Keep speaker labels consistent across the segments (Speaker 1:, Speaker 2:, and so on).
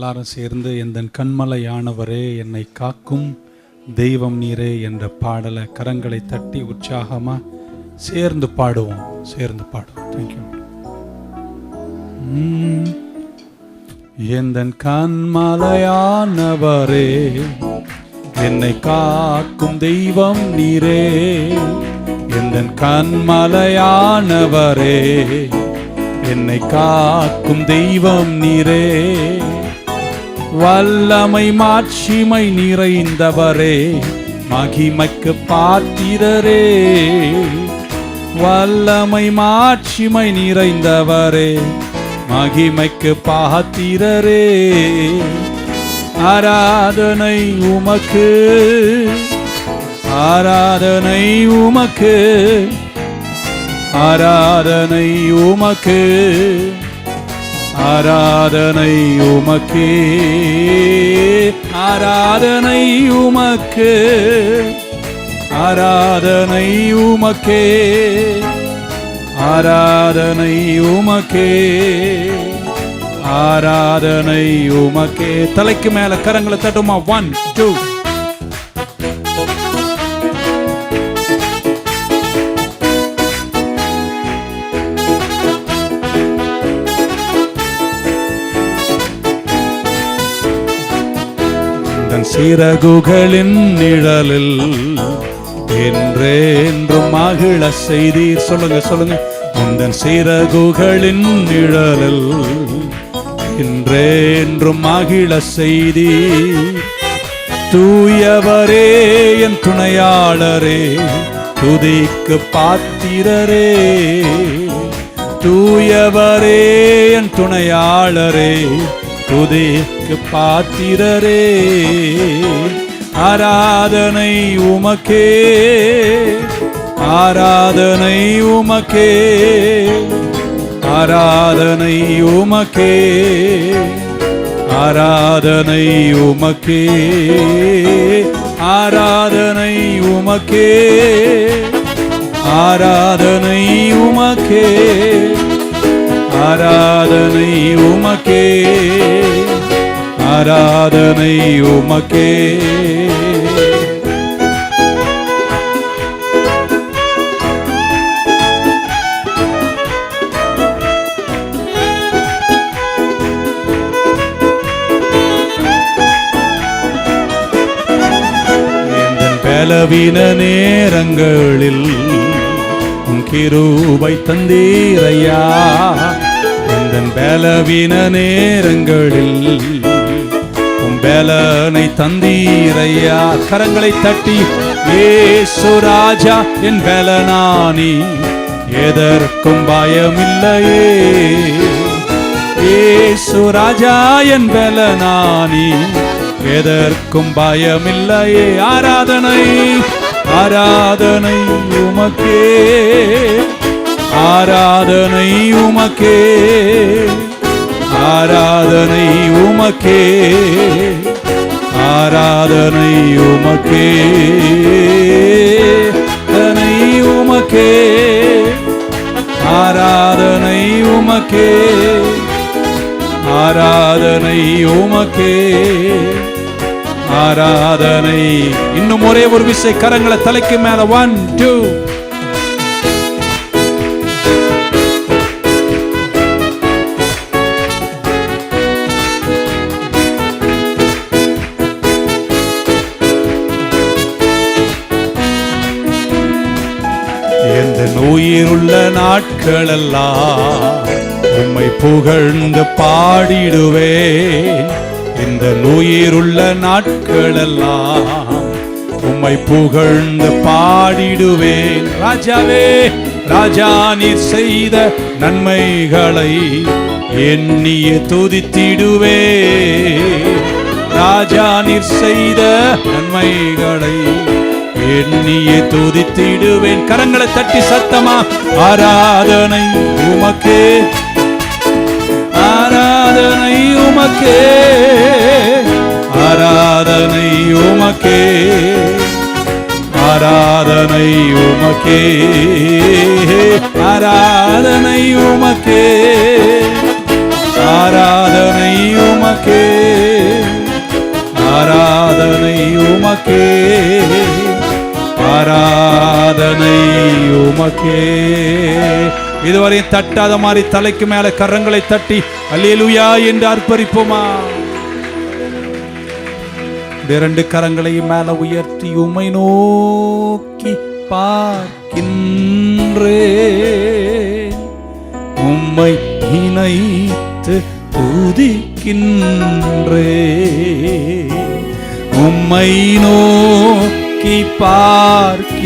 Speaker 1: எல்லாரும் சேர்ந்து எந்தன் கண்மலையானவரே என்னை காக்கும் தெய்வம் நீரே என்ற பாடலை கரங்களை தட்டி உற்சாகமா சேர்ந்து பாடுவோம். தேங்க்யூ. எந்தன் கண்மலையானவரே என்னை காக்கும் தெய்வம் நீரே, எந்தன் கண்மலையானவரே என்னை காக்கும் தெய்வம் நீரே, வல்லமை மாட்சிமை நிறைந்தவரே மகிமைக்கு பாத்திரரே, வல்லமை மாட்சிமை நிறைந்தவரே மகிமைக்கு பாத்திரரே, ஆராதனை உமக்கு, ஆராதனை உமக்கு, ஆராதனை உமக்கு, ஆராதனை உமக்கு, ஆராதனை உமக்கு, ஆராதனை உமக்கு, ஆராதனை உமக்கு, ஆராதனை உமக்கு. தலைக்கு மேல கரங்களை தட்டுமா? 1 2. சிறகுகளின் நிழலில் என்றென்றும் மகிழ செய்தீர். சொல்லுங்க. உந்தன் சிறகுகளின் நிழலில் என்றென்றும் மகிழ செய்தீர். தூயவரே என் துணையாளரே துதிக்கு பாத்திரரே, தூயவரே என் துணையாளரே துதிக்கு பாத்திரரே, ஆராதனை உமக்கே, ஆராதனை உமக்கே, ஆராதனை உமக்கே, ஆராதனை உமக்கே, ஆராதனை உமக்கே, ஆராதனை உமக்கே, ஆராதனை உமக்கே, ஆராதனை உமக்கே. எந்தன் பலவீன நேரங்களில் உன் கிருபை தந்தீரையா, எந்தன் பலவீன நேரங்களில் உன் பலனை தந்தீரையா. கரங்களை தட்டி இயேசு ராஜா என் பலனானி எதற்கும் பயமில்லையே, இயேசு ராஜா என் பலனானி எதற்கும் பயமில்லையே. ஆராதனை, ஆராதனை உமக்கே, ஆராதனை உமக்கே, ஆராதனை உமக்கே, ஆராதனை உமக்கே, ஆராதனை உமக்கே, ஆராதனை உமக்கே, ஆராதனை உமக்கே, ஆராதனை. இன்னும் ஒரே ஒரு விசை கரங்களை தலைக்கு மேல 1 2. எந்த உயிருள்ள நாட்களெல்லாம் உம்மை புகழ்ந்து பாடிடுவேன், இந்த உயிருள்ள நாட்களெல்லாம் உம்மை புகழ்ந்து பாடிடுவேன். ராஜாவே, ராஜா நீர் செய்த நன்மைகளை எண்ணிய துதித்திடுவேன், ராஜா நீர் செய்த நன்மைகளை எண்ணிய துதித்திடுவேன். கரங்களை தட்டி சத்தமா ஆராதனை உமக்கே, ஆராதனை உமக்கே, ஆராதனை உமக்கே, ஆராதனை உமக்கே, ஆராதனை உமக்கே, ஆராதனை உமக்கே, உமக்கே, ஆராதனை உமக்கே, ஆராதனை உமக்கே. இதுவரை தட்டாத மாதிரி தலைக்கு மேல கரங்களை தட்டி அல்லேலூயா என்று அர்ப்பணிப்போமா? இரண்டு கரங்களையும் மேல உயர்த்தி உம்மை நோக்கி பார்க்கின்றேன், உம்மை நினைத்து துதிக்கின்றேன், உம்மை நோக்கி பார்க்கின்றேன்,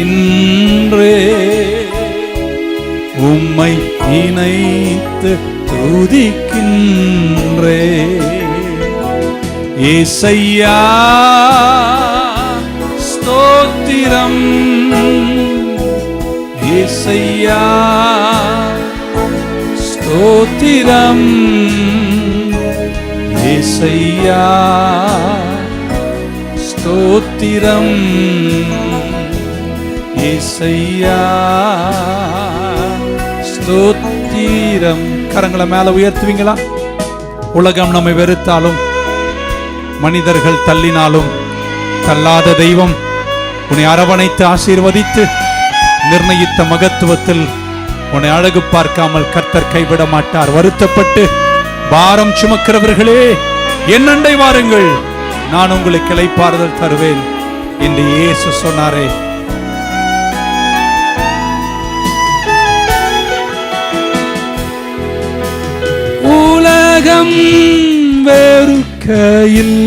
Speaker 1: உம்மை நினைத்து துதிக்கின்றேன். ஏசையா ஸ்தோத்திரம், ஏசையா ஸ்தோத்திரம், ஏசையா ஸ்தோத்திரம், ஏசையா ஸ்தோத்திரம். கரங்களை மேல உயர்த்துவீங்களா? உலகம் நம்மை வெறுத்தாலும், மனிதர்கள் தள்ளினாலும், தள்ளாத தெய்வம் உன்னை அரவணைத்து ஆசீர்வதித்து நிர்ணயித்த மகத்துவத்தில் உன்னை அழகு பார்க்காமல் கர்த்தர் கைவிட மாட்டார். வருத்தப்பட்டு பாரம் சுமக்கிறவர்களே என் அண்டை வாருங்கள், நான் உங்களுக்கு இளைப்பாறுதல் தருவேன் என்று இயேசு சொன்னாரே. உலகம் வெறுக்கையில்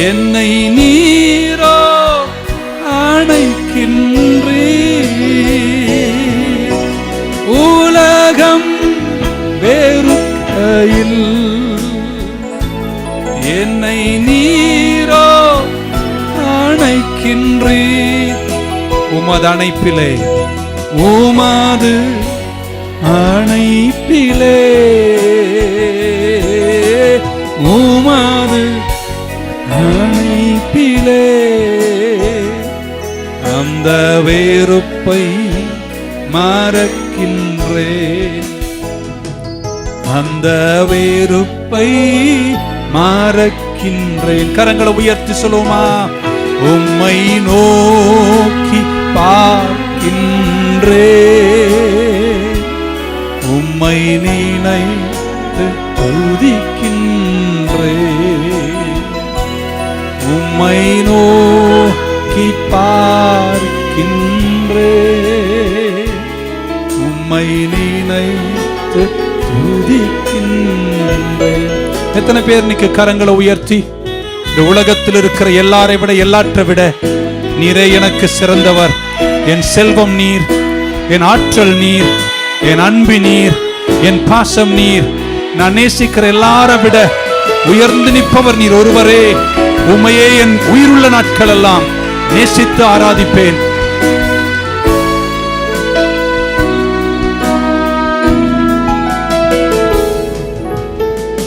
Speaker 1: என்னை நீரோ அணைக்கின்றீர், உலகம் வெறுக்கையில் என்னை நீரோ அணைக்கின்றீர். உமது அணைப்பிலே, உமது அணைப்பிலே, உமது அணைப்பிலே அந்த வெறுப்பை மறக்கின்றேன், அந்த வெறுப்பை மறக்கின்றேன். கரங்களை உயர்த்தி சொல்லுமா? உம்மை நோக்கி பார்க்கின்றேன், உம்மை நினைத்து துதிக்கின்றேன், உம்மை நோக்கி பார்க்கின்றேன், உம்மை நினைத்து துதிக்கின்றேன். எத்தனை பேர் இன்னைக்கு கரங்களை உயர்த்தி இந்த உலகத்தில் இருக்கிற எல்லாரை விட, எல்லாற்றை விட நீரே எனக்கு சிறந்தவர், என் செல்வம் நீர், என் ஆற்றல் நீர், என் அன்பு நீர், என் பாசம் நீர், நான் நேசிக்கிற எல்லாரை விட உயர்ந்து நிற்பவர் நீர் ஒருவரே, உம்மையே என் உயிருள்ள நாட்கள் எல்லாம் நேசித்து ஆராதிப்பேன்.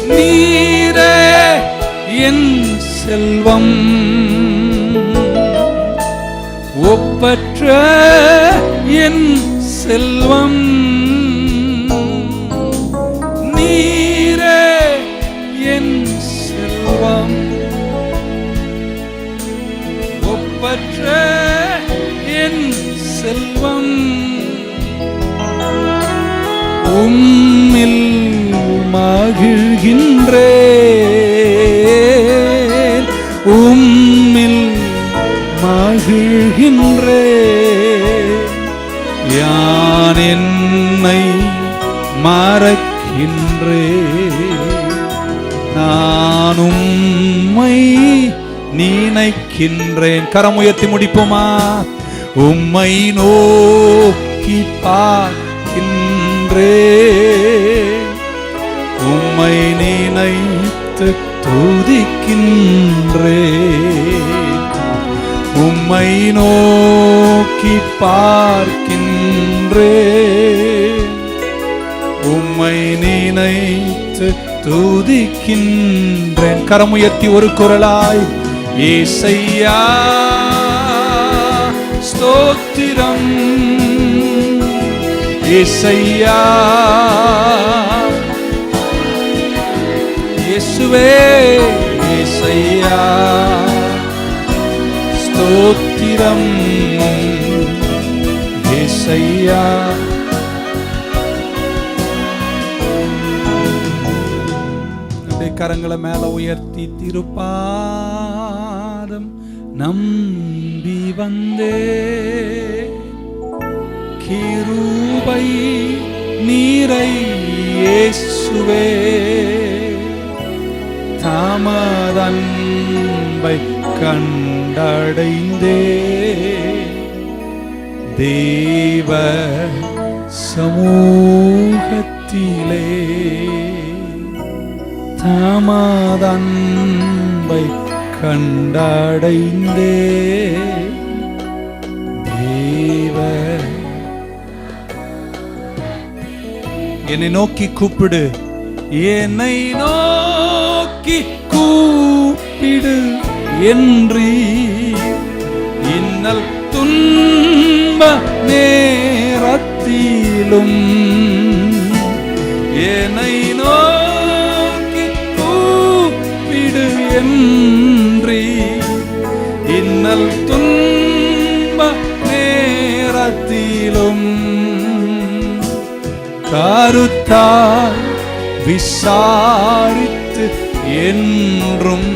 Speaker 1: நீரே என் செல்வம், ஒப்பற்ற என் செல்வம், நீரே என் செல்வம், ஒப்பற்ற என் செல்வம், உம்மில் மகிழ்கின்றேன், உம்மில் மகிழ்கின்றேன், யான் என்னை மறக்கின்றேன், நான் உம்மை நினைக்கின்றேன். கரம் உயர்த்தி முடிப்போமா? உம்மை நோக்கி பார்க்கின்றேன், உம்மை நினைத்து துதிக்கின்றேன், உம்மை நோக்கி பார்க்கின்றேன், உம்மை நினைத்து துதிக்கின்றேன். கரம் உயர்த்தி ஒரு குரலாய் ஏசையா ஸ்தோத்திரம், ஏசையா இயேசுவே ஏசையா ஸ்தோத்திரம் ஏசையா. கரங்களை மேல உயர்த்தி திருப்பாதம் நம்பி வந்தே கிருபை நீரை இயேசுவே தாமதன்பை கண்டடைந்தே தேவ சமூகத்திலே தாமதன்பை கண்டடைந்தே தேவ. என்னை நோக்கி கூப்பிடு, என்னை நோக்கி கூப்பிடு என்று இன்னல் துன்ப நேரத்திலும் என்னை நோக்கி கூப்பிடு என்று இன்னல் துன்ப நேரத்திலும் கருத்தாய் விசாரித்து என்றும்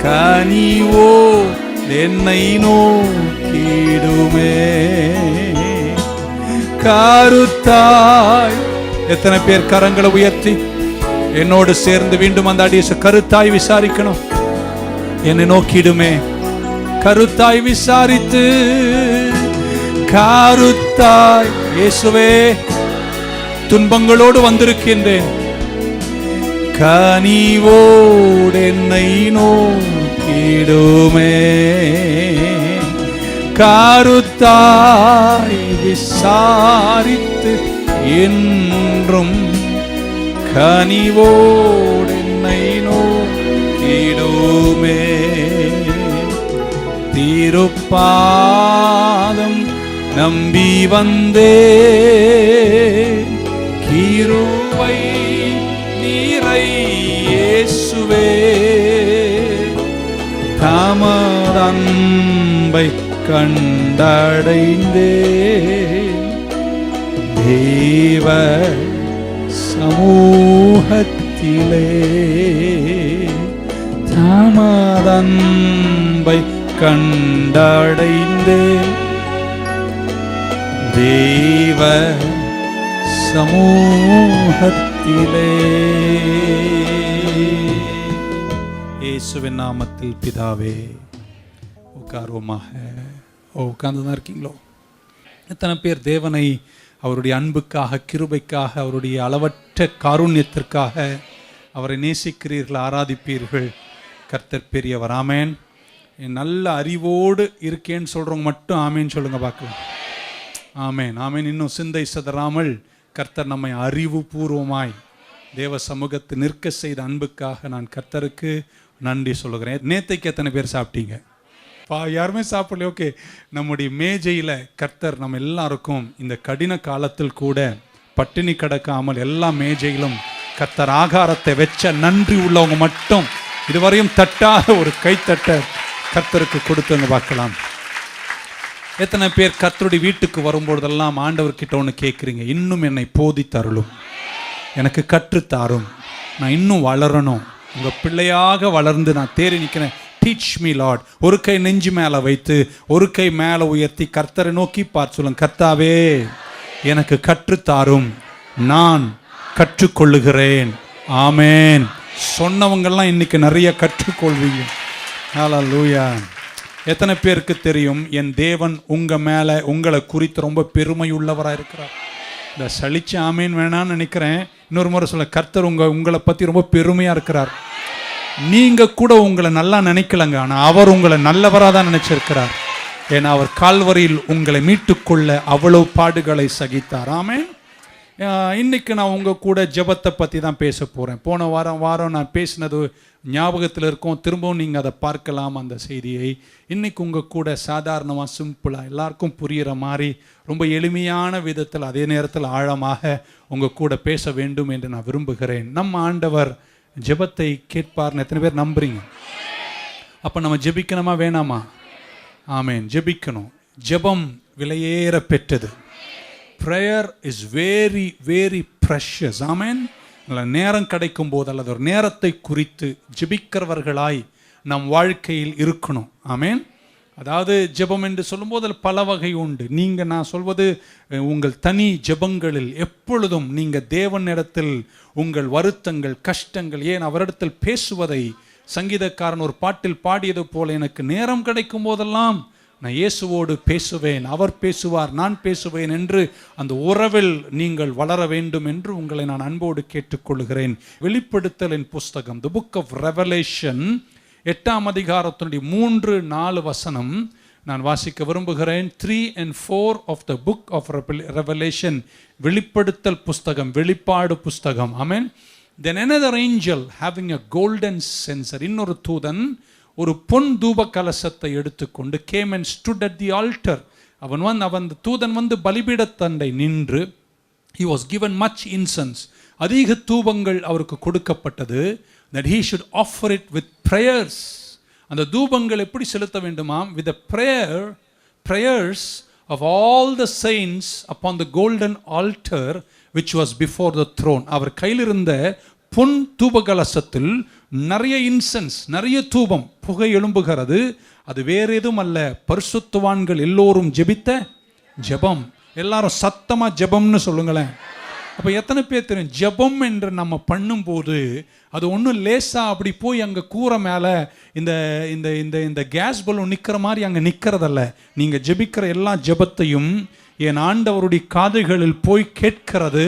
Speaker 1: கனிவோ என்னை நோக்கிடுமே. கருத்தாய், எத்தனை பேர் கரங்களை உயர்த்தி என்னோடு சேர்ந்து மீண்டும் அந்த அடியை கருத்தாய் விசாரிக்கணும். என்னை நோக்கிடுமே, கருத்தாய் விசாரித்து கருத்தாய் இயேசுவே துன்பங்களோடு வந்திருக்கின்றேன், கனிவோடு என்னை நோக்கிடுமே. கருத்தாய் விசாரித்து என்றும் கனிவோடு என்னை நோக்கிடுமே. திருப்பாதம் நம்பி வந்தே கிருபை நீரை இயேசுவே தாமதன்பை கண்டடைந்தே தேவ சமூகத்திலே தாமதன்பை கண்டடைந்தே தேவ சமூகத்திலே. இயேசுவின் நாமத்தில் பிதாவே. உட்காருவோமாக. உட்கார்ந்து தான் இருக்கீங்களோ? எத்தனை பேர் தேவனை அவருடைய அன்புக்காக, கிருபைக்காக, அவருடைய அளவற்ற காருண்யத்திற்காக அவரை நேசிக்கிறீர்கள், ஆராதிப்பீர்கள்? கர்த்தர் பெரியவர். ஆமேன். நல்ல அறிவோடு இருக்கேன்னு சொல்றவங்க மட்டும் ஆமேன்னு சொல்லுங்க பார்க்கலாம். ஆமேன், ஆமேன். இன்னும் சிந்தை சதறாமல் கர்த்தர் நம்மை அறிவுபூர்வமாய் தேவ சமூகத்தை நிற்க செய்த அன்புக்காக நான் கர்த்தருக்கு நன்றி சொல்லுகிறேன். நேத்தைக்கு எத்தனை பேர் சாப்பிட்டீங்க? யாருமே சாப்பிடல. ஓகே, நம்முடைய மேஜையில் கர்த்தர் நம்ம எல்லாருக்கும் இந்த கடின காலத்தில் கூட பட்டினி கிடக்காமல் எல்லா மேஜையிலும் கர்த்தர் ஆகாரத்தை வச்ச நன்றி உள்ளவங்க மட்டும் இதுவரையும் தட்டாத ஒரு கைத்தட்ட கர்த்தருக்கு கொடுத்துங்க பார்க்கலாம். எத்தனை பேர் கர்த்தருடைய வீட்டுக்கு வரும்பொழுதெல்லாம் ஆண்டவர்கிட்ட ஒன்று கேட்குறீங்க, இன்னும் என்னை போதித்தருளும், எனக்கு கற்றுத்தாரும், நான் இன்னும் வளரணும், உங்கள் பிள்ளையாக வளர்ந்து நான் தேறி நிற்கிறேன், டீச் மீ லார்ட். ஒரு கை நெஞ்சு மேலே வைத்து ஒரு கை மேலே உயர்த்தி கர்த்தரை நோக்கி பார்த்து சொல்லுங்க, கர்த்தாவே எனக்கு கற்றுத்தாரும், நான் கற்றுக்கொள்ளுகிறேன். ஆமேன். சொன்னவங்கெல்லாம் இன்னைக்கு நிறைய கற்றுக்கொள்வீங்க. ஹல்லேலூயா. எத்தனை பேருக்கு தெரியும் என் தேவன் உங்கள் மேலே உங்களை குறித்து ரொம்ப பெருமை உள்ளவராக இருக்கிறார்? இந்த சலிச்சு ஆமேன் வேணான்னு நினைக்கிறேன். இன்னொரு முறை சொல்ல, கர்த்தர் உங்களை பற்றி ரொம்ப பெருமையாக இருக்கிறார். நீங்கள் கூட உங்களை நல்லா நினைக்கலங்க, ஆனால் அவர் உங்களை நல்லவராக தான் நினைச்சிருக்கிறார். ஏன்னா அவர் கால்வரியில் உங்களை மீட்டுக்கொள்ள அவ்வளவு பாடுகளை சகித்தார். ஆமேன். இன்னைக்கு நான் உங்கள் கூட ஜெபத்தை பற்றி தான் பேச போகிறேன். போன வாரம் நான் பேசினது ஞாபகத்தில் இருக்கும். திரும்பவும் நீங்கள் அதை பார்க்கலாம் அந்த செய்தியை. இன்னைக்கு உங்கள் கூட சாதாரணமாக சிம்பிளாக எல்லாருக்கும் புரிகிற மாதிரி ரொம்ப எளிமையான விதத்தில் அதே நேரத்தில் ஆழமாக உங்கள் கூட பேச வேண்டும் என்று நான் விரும்புகிறேன். நம்ம ஆண்டவர் ஜெபத்தை கேட்பார்னு எத்தனை பேர் நம்புறீங்க? அப்போ நம்ம ஜெபிக்கணுமா வேணாமா? ஆமென், ஜெபிக்கணும். ஜெபம் விலையேற பெற்றது. Prayer is very very precious. Amen. நேரம் கிடைக்கும் போது அல்லது ஒரு நேரத்தை குறித்து ஜெபிக்கிறவர்களாய் நம் வாழ்க்கையில் இருக்கணும். ஆமென். அதாவது ஜெபம் என்று சொல்லும்போது அதில் பல வகை உண்டு. நான் சொல்வது உங்கள் தனி ஜெபங்களில் எப்பொழுதும் நீங்கள் தேவனிடத்தில் உங்கள் வருத்தங்கள், கஷ்டங்கள், ஏன் அவரிடத்தில் பேசுவதை சங்கீதக்காரன் ஒரு பாட்டில் பாடியது போல, எனக்கு நேரம் கிடைக்கும் போதெல்லாம் நான் இயேசுவோடு பேசுவேன், அவர் பேசுவார், நான் பேசுவேன் என்று அந்த உறவில் நீங்கள் வளர வேண்டும் என்று உங்களை நான் அன்போடு கேட்டுக்கொள்கிறேன். வெளிப்படுத்தலின் புஸ்தகம், தி புக் ஆஃப் ரெவலேஷன், 8ஆம் அதிகாரத்தினுடைய 3-4 வசனம் நான் வாசிக்க விரும்புகிறேன். 3 and 4 of the book of Revelation, வெளிப்படுத்தல் புஸ்தகம், வெளிப்பாடு புஸ்தகம். ஆமென். Then another angel having a golden censer, இன்னொரு தூதன் ஒரு பொன் தூப கலசத்தை எடுத்துக்கொண்டு came and stood at the altar. அவன் தூதன் பலிபீடத்தண்டை நின்று, he was given much incense, அதிக தூபங்கள் அவருக்கு கொடுக்கப்பட்டது, that he should offer it with prayers. அந்த தூபங்கள் எப்படி செலுத்த வேண்டுமாம்? with the prayers of all the saints upon the golden altar which was before the throne. அவர் கையில் இருந்த பொன் தூபகலசத்தில் நிறைய இன்சென்ஸ், நிறைய தூபம், புகை எழும்புகிறது. அது வேற எதுவும் அல்ல, பரிசுத்தவான்கள் எல்லோரும் ஜெபித்த ஜெபம். எல்லாரும் சத்தமா ஜெபம்னு சொல்லுங்களேன். அப்போ எத்தனை பேர் தெரியும் ஜெபம் என்று நம்ம பண்ணும்போது அது ஒன்றும் லேசா அப்படி போய் அங்கே கூரை மேலே இந்த இந்த இந்த இந்த கேஸ் பலூன் நிற்கிற மாதிரி அங்கே நிற்கிறதல்ல. நீங்கள் ஜெபிக்கிற எல்லா ஜெபத்தையும் என் ஆண்டவருடைய காதுகளில் போய் கேட்கிறது.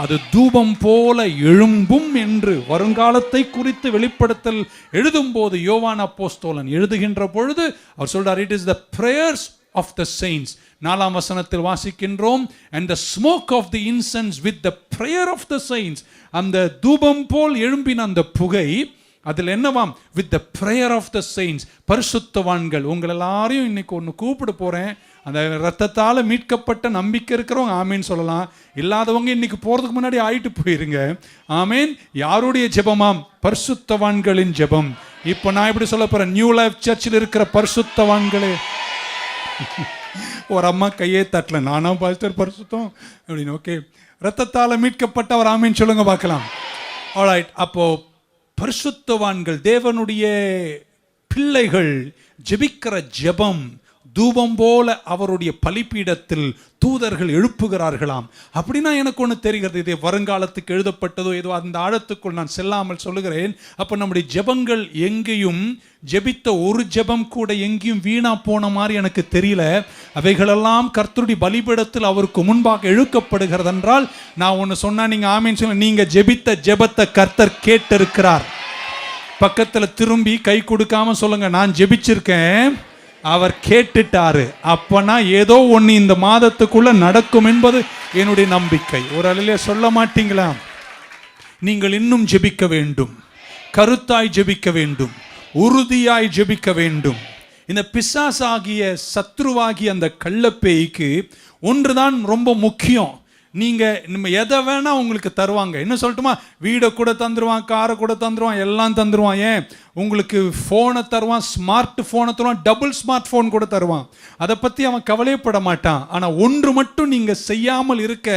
Speaker 1: அது தூபம் போல எழும்பும் என்று வருங்காலத்தை குறித்து வெளிப்படுத்தல் எழுதும் போது யோவான் அப்போஸ்தலன் எழுதுகின்ற பொழுது அவர் சொல்றார், it is the prayers of the saints. 4ஆம் வசனத்தில் வாசிக்கின்றோம், and the smoke of the incense with the prayer of the saints. அந்த தூபம் போல் எழும்பின அந்த புகை அதில் என்னவாம்? with the prayer of the saints. பரிசுத்தவான்கள் உங்கள் எல்லாரையும் இன்னைக்கு ஒன்று கூப்பிட போறேன். அந்த ரத்தத்தால் மீட்கப்பட்ட நம்பிக்கை இருக்கிறவங்க ஆமேன் சொல்லலாம். இல்லாதவங்க இன்னைக்கு போகிறதுக்கு முன்னாடி ஆயிட்டு போயிருங்க. ஆமேன். யாருடைய ஜெபமாம்? பரிசுத்தவான்களின் ஜெபம். இப்போ நான் எப்படி சொல்ல போறேன்? நியூ லைஃப் சர்ச்சில் இருக்கிற பரிசுத்தவான்களே. ஒரு அம்மா கையே தட்டல, நானா பாஸ்டர் பரிசுத்தம் அப்படின்னு. ஓகே, ரத்தத்தால் மீட்கப்பட்டவர் ஆமேன் சொல்லுங்க பார்க்கலாம். ஆல்ரைட். அப்போ பரிசுத்தவான்கள், தேவனுடைய பிள்ளைகள் ஜெபிக்கிற ஜெபம் தூபம் போல அவருடைய பலிபீடத்தில் தூதர்கள் எழுப்புகிறார்களாம். அப்படின்னா எனக்கு ஒன்று தெரிகிறது, இது வருங்காலத்துக்கு எழுதப்பட்டதோ ஏதோ, அந்த ஆழத்துக்குள் நான் செல்லாமல் சொல்லுகிறேன். அப்போ நம்முடைய ஜெபங்கள் எங்கேயும், ஜெபித்த ஒரு ஜெபம் கூட எங்கேயும் வீணா போன மாதிரி எனக்கு தெரியல. அவைகளெல்லாம் கர்த்தருடைய பலிபீடத்தில் அவருக்கு முன்பாக எழுக்கப்படுகிறது என்றால் நான் ஒன்று சொன்னா நீங்க ஆமீன் சொல்ல, நீங்க ஜெபித்த ஜெபத்தை கர்த்தர் கேட்டிருக்கிறார். பக்கத்தில் திரும்பி கை கொடுக்காம சொல்லுங்க, நான் ஜெபிச்சிருக்கேன், அவர் கேட்டுட்டாரு. அப்பனா ஏதோ ஒன்று இந்த மாதத்துக்குள்ள நடக்கும் என்பது என்னுடைய நம்பிக்கை. ஒரு அலையிலே சொல்ல மாட்டீங்களா? நீங்கள் இன்னும் ஜெபிக்க வேண்டும், கருத்தாய் ஜெபிக்க வேண்டும், உறுதியாய் ஜெபிக்க வேண்டும். இந்த பிசாசாகிய சத்ருவாகிய அந்த கள்ளப்பேய்க்கு ஒன்றுதான் ரொம்ப முக்கியம். நம்ம எதை வேணா உங்களுக்கு தருவாங்க. என்ன சொல்லட்டுமா? வீடை கூட தந்துடுவான், காரை கூட தந்துடுவான், எல்லாம் தந்துடுவான். ஏன்? உங்களுக்கு ஃபோனை தருவான், ஸ்மார்ட் ஃபோனை தருவான், டபுள் ஸ்மார்ட் ஃபோன் கூட தருவான். அதை பற்றி அவன் கவலைப்பட மாட்டான். ஆனால் ஒன்று மட்டும் நீங்கள் செய்யாமல் இருக்க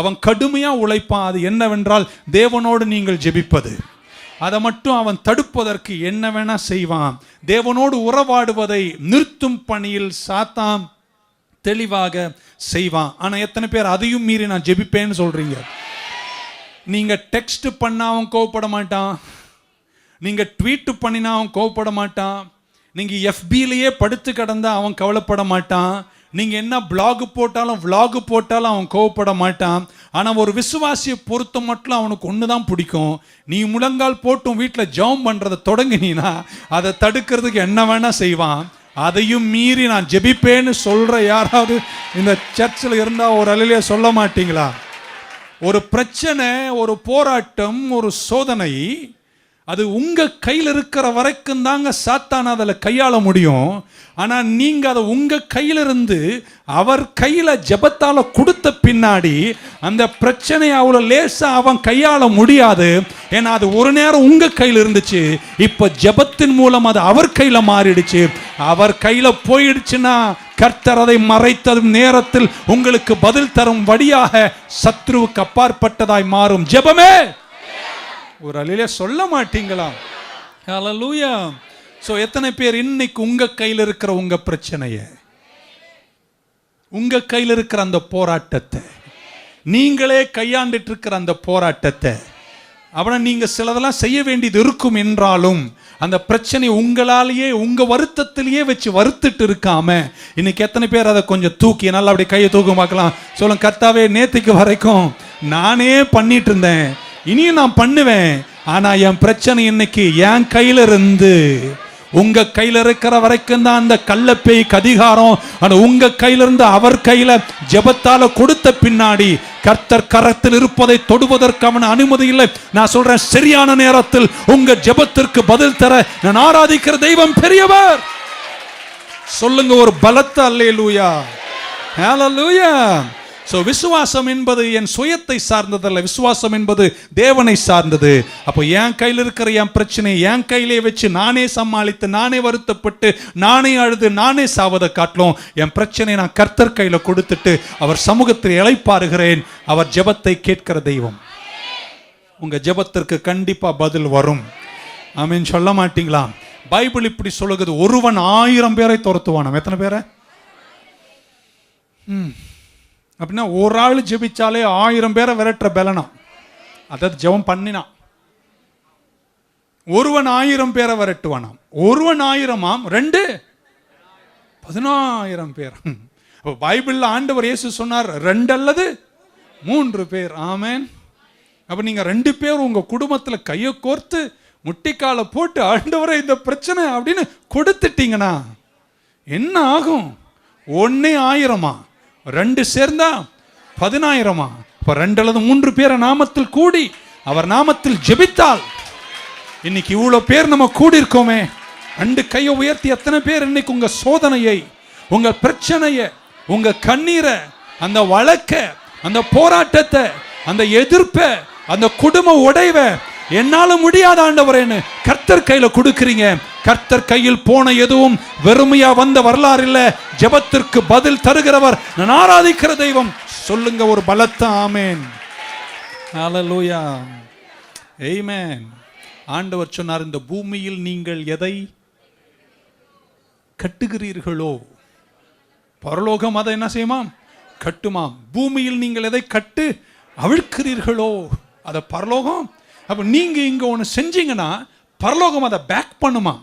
Speaker 1: அவன் கடுமையாக உழைப்பான். அது என்னவென்றால் தேவனோடு நீங்கள் ஜெபிப்பது. அதை மட்டும் அவன் தடுப்பதற்கு என்ன வேணா செய்வான். தேவனோடு உறவாடுவதை நிறுத்தும் பணியில் சாத்தான் தெளிவாக செய்வான். ஆனா எத்தனை பேர் அதையும் மீறி நான் ஜெபிப்பேன்னு சொல்றீங்க? நீங்க டெக்ஸ்ட் பண்ணா அவன் கோவப்பட மாட்டான், நீங்க ட்வீட் பண்ணினா அவன் கோவப்பட மாட்டான், நீங்க FBலயே படுத்து கிடந்தா அவன் கவலைப்பட மாட்டான், நீங்க என்ன பிளாக் போட்டாலும் அவன் கோவப்பட மாட்டான். ஆனா ஒரு விசுவாசியை பொறுத்த மட்டும் அவனுக்கு ஒண்ணுதான் பிடிக்கும். நீ முழங்கால் போட்டும் வீட்டில் ஜெபம் பண்றதை தொடங்கினா அதை தடுக்கிறதுக்கு என்ன வேணா செய்வான். அதையும் மீறி நான் ஜெபிப்பேன்னு சொல்ற யாராவது இந்த சர்ச்சில் இருந்தா ஒரு அலையிலே சொல்ல மாட்டீங்களா? ஒரு பிரச்சனை, ஒரு போராட்டம், ஒரு சோதனை, அது உங்க கையில் இருக்கிற வரைக்கும் தாங்க சாத்தான் அதில் கையாள முடியும். ஆனால் நீங்க அதை உங்க கையிலிருந்து அவர் கையில ஜெபத்தால கொடுத்த பின்னாடி அந்த பிரச்சனையை அவ்வளோ லேசா அவன் கையாள முடியாது. ஏன்னா அது ஒரு நேரம் உங்க கையில் இருந்துச்சு, இப்ப ஜெபத்தின் மூலம் அது அவர் கையில மாறிடுச்சு. அவர் கையில போயிடுச்சுன்னா கர்த்தர் அதை மறைத்ததும் நேரத்தில் உங்களுக்கு பதில் தரும் வழியாக சத்ருவுக்கு அப்பாற்பட்டதாய் மாறும். ஜெபமே ஒரு அலையில சொல்ல மாட்டீங்களா? ஹல்லேலூயா. சோ எத்தனை பேர் இன்னைக்கு உங்க கையில் இருக்கிற உங்க பிரச்சனைய, உங்க கையில் இருக்கிற அந்த போராட்டத்தை, நீங்களே கையாண்டுட்டு இருக்கிற அந்த போராட்டத்தை, அவனை நீங்க சிலதெல்லாம் செய்ய வேண்டியது இருக்கும் என்றாலும் அந்த பிரச்சனை உங்களாலேயே உங்க வருத்தத்திலேயே வச்சு வருத்திட்டு இருக்காம, இன்னைக்கு எத்தனை பேர் அதை கொஞ்சம் தூக்கி நல்லா அப்படி கையை தூக்க பார்க்கலாம். சொல்லுங்க, கர்த்தாவே நேத்துக்கு வரைக்கும் நானே பண்ணிட்டு இருந்தேன், இனியும் நான் பண்ணுவேன், ஆனா என் பிரச்சனை இன்னைக்கு என் கையில இருந்து உங்க கையில இருக்கிற வரைக்கும் தான் அந்த கள்ளப்பேய்க்கு அதிகாரம். ஆனா உங்க கையில இருந்து அவர் கையில ஜெபத்தால கொடுத்த பின்னாடி கர்த்தர் கரத்தில் இருப்பதை தொடுவதற்கு அவன் அனுமதி இல்லை. நான் சொல்றேன், சரியான நேரத்தில் உங்க ஜெபத்திற்கு பதில் தர நான் ஆராதிக்கிற தெய்வம் பெரியவர். சொல்லுங்க ஒரு பலத்த அல்லேலூயா, ஹல்லேலூயா. சோ விசுவாசம் என்பது என் சுயத்தை சார்ந்ததல்ல, விசுவாசம் என்பது தேவனை சார்ந்தது. அப்போ என் கையில் இருக்கிற என் பிரச்சனை என் கையிலே வச்சு நானே சமாளித்து நானே வருத்தப்பட்டு நானே அழுது நானே சாவதை காட்டிலும் என் பிரச்சனை நான் கர்த்தர் கையில கொடுத்துட்டு அவர் சமூகத்தில் இளைப்பாறுகிறேன். அவர் ஜெபத்தை கேட்கிற தெய்வம். உங்க ஜெபத்திற்கு கண்டிப்பா பதில் வரும். ஆமென் சொல்ல மாட்டீங்களா? பைபிள் இப்படி சொல்லுகிறது, ஒருவன் 1000 பேரை துரத்துவானாம். எத்தனை பேரை? அப்படின்னா ஒரு ஆள் ஜெபிச்சாலே 1000 பேரை விரட்டுற பலனா, அதாவது ஜெபம் பண்ணினான். ஒருவன் 1000 பேரை விரட்டுவானாம். ஒருவன் 1000ஆம், 2 10,000 பேர். பைபிள்ல ஆண்டவர் இயேசு சொன்னார் 2 அல்லது 3 பேர். ஆமென். அப்ப நீங்க 2 பேர் உங்க குடும்பத்துல கையை கோர்த்து முட்டிக்கால போட்டு ஆண்டவரை இந்த பிரச்சனை அப்படின்னு கொடுத்துட்டீங்கன்னா என்ன ஆகும்? 1 1000மா, 2 சேர்ந்தா 10,000மா. இப்ப 2 அல்லது 3 பேரை நாமத்தில் கூடி அவர் நாமத்தில் ஜெபித்தால், இன்னைக்கு இவ்வளவு பேர் நம்ம கூடி இருக்கோமே, 2 கையை உயர்த்தி எத்தனை பேர் இன்னைக்கு உங்க சோதனையை, உங்க பிரச்சனையை, உங்க கண்ணீரை, அந்த வழக்க, அந்த போராட்டத்தை, அந்த எதிர்ப்பை, அந்த குடும்ப உடைவை என்னால முடியாத ஆண்டவரேன்னு கர்த்தர் கையில கொடுக்கிறீங்க. கர்த்தர் கையில் போன எதுவும் வெறுமையா வந்த வரலாறு இல்ல. ஜெபத்திற்கு பதில் தருகிறவர் நான் ஆராதிக்கிற தெய்வம். சொல்லுங்க ஒரு பலத்த ஆமென். ஹல்லேலூயா, ஆமென். ஆண்டவர் சொன்னார், இந்த பூமியில் நீங்கள் எதை கட்டுகிறீர்களோ பரலோகம் அதை என்ன செய்யுமாம்? கட்டுமாம். பூமியில் நீங்கள் எதை கட்டு அவிழ்க்கிறீர்களோ அதை பரலோகம். அப்ப நீங்க இங்க ஒன்று செஞ்சீங்கன்னா பரலோகம் அதை பேக் பண்ணுமா?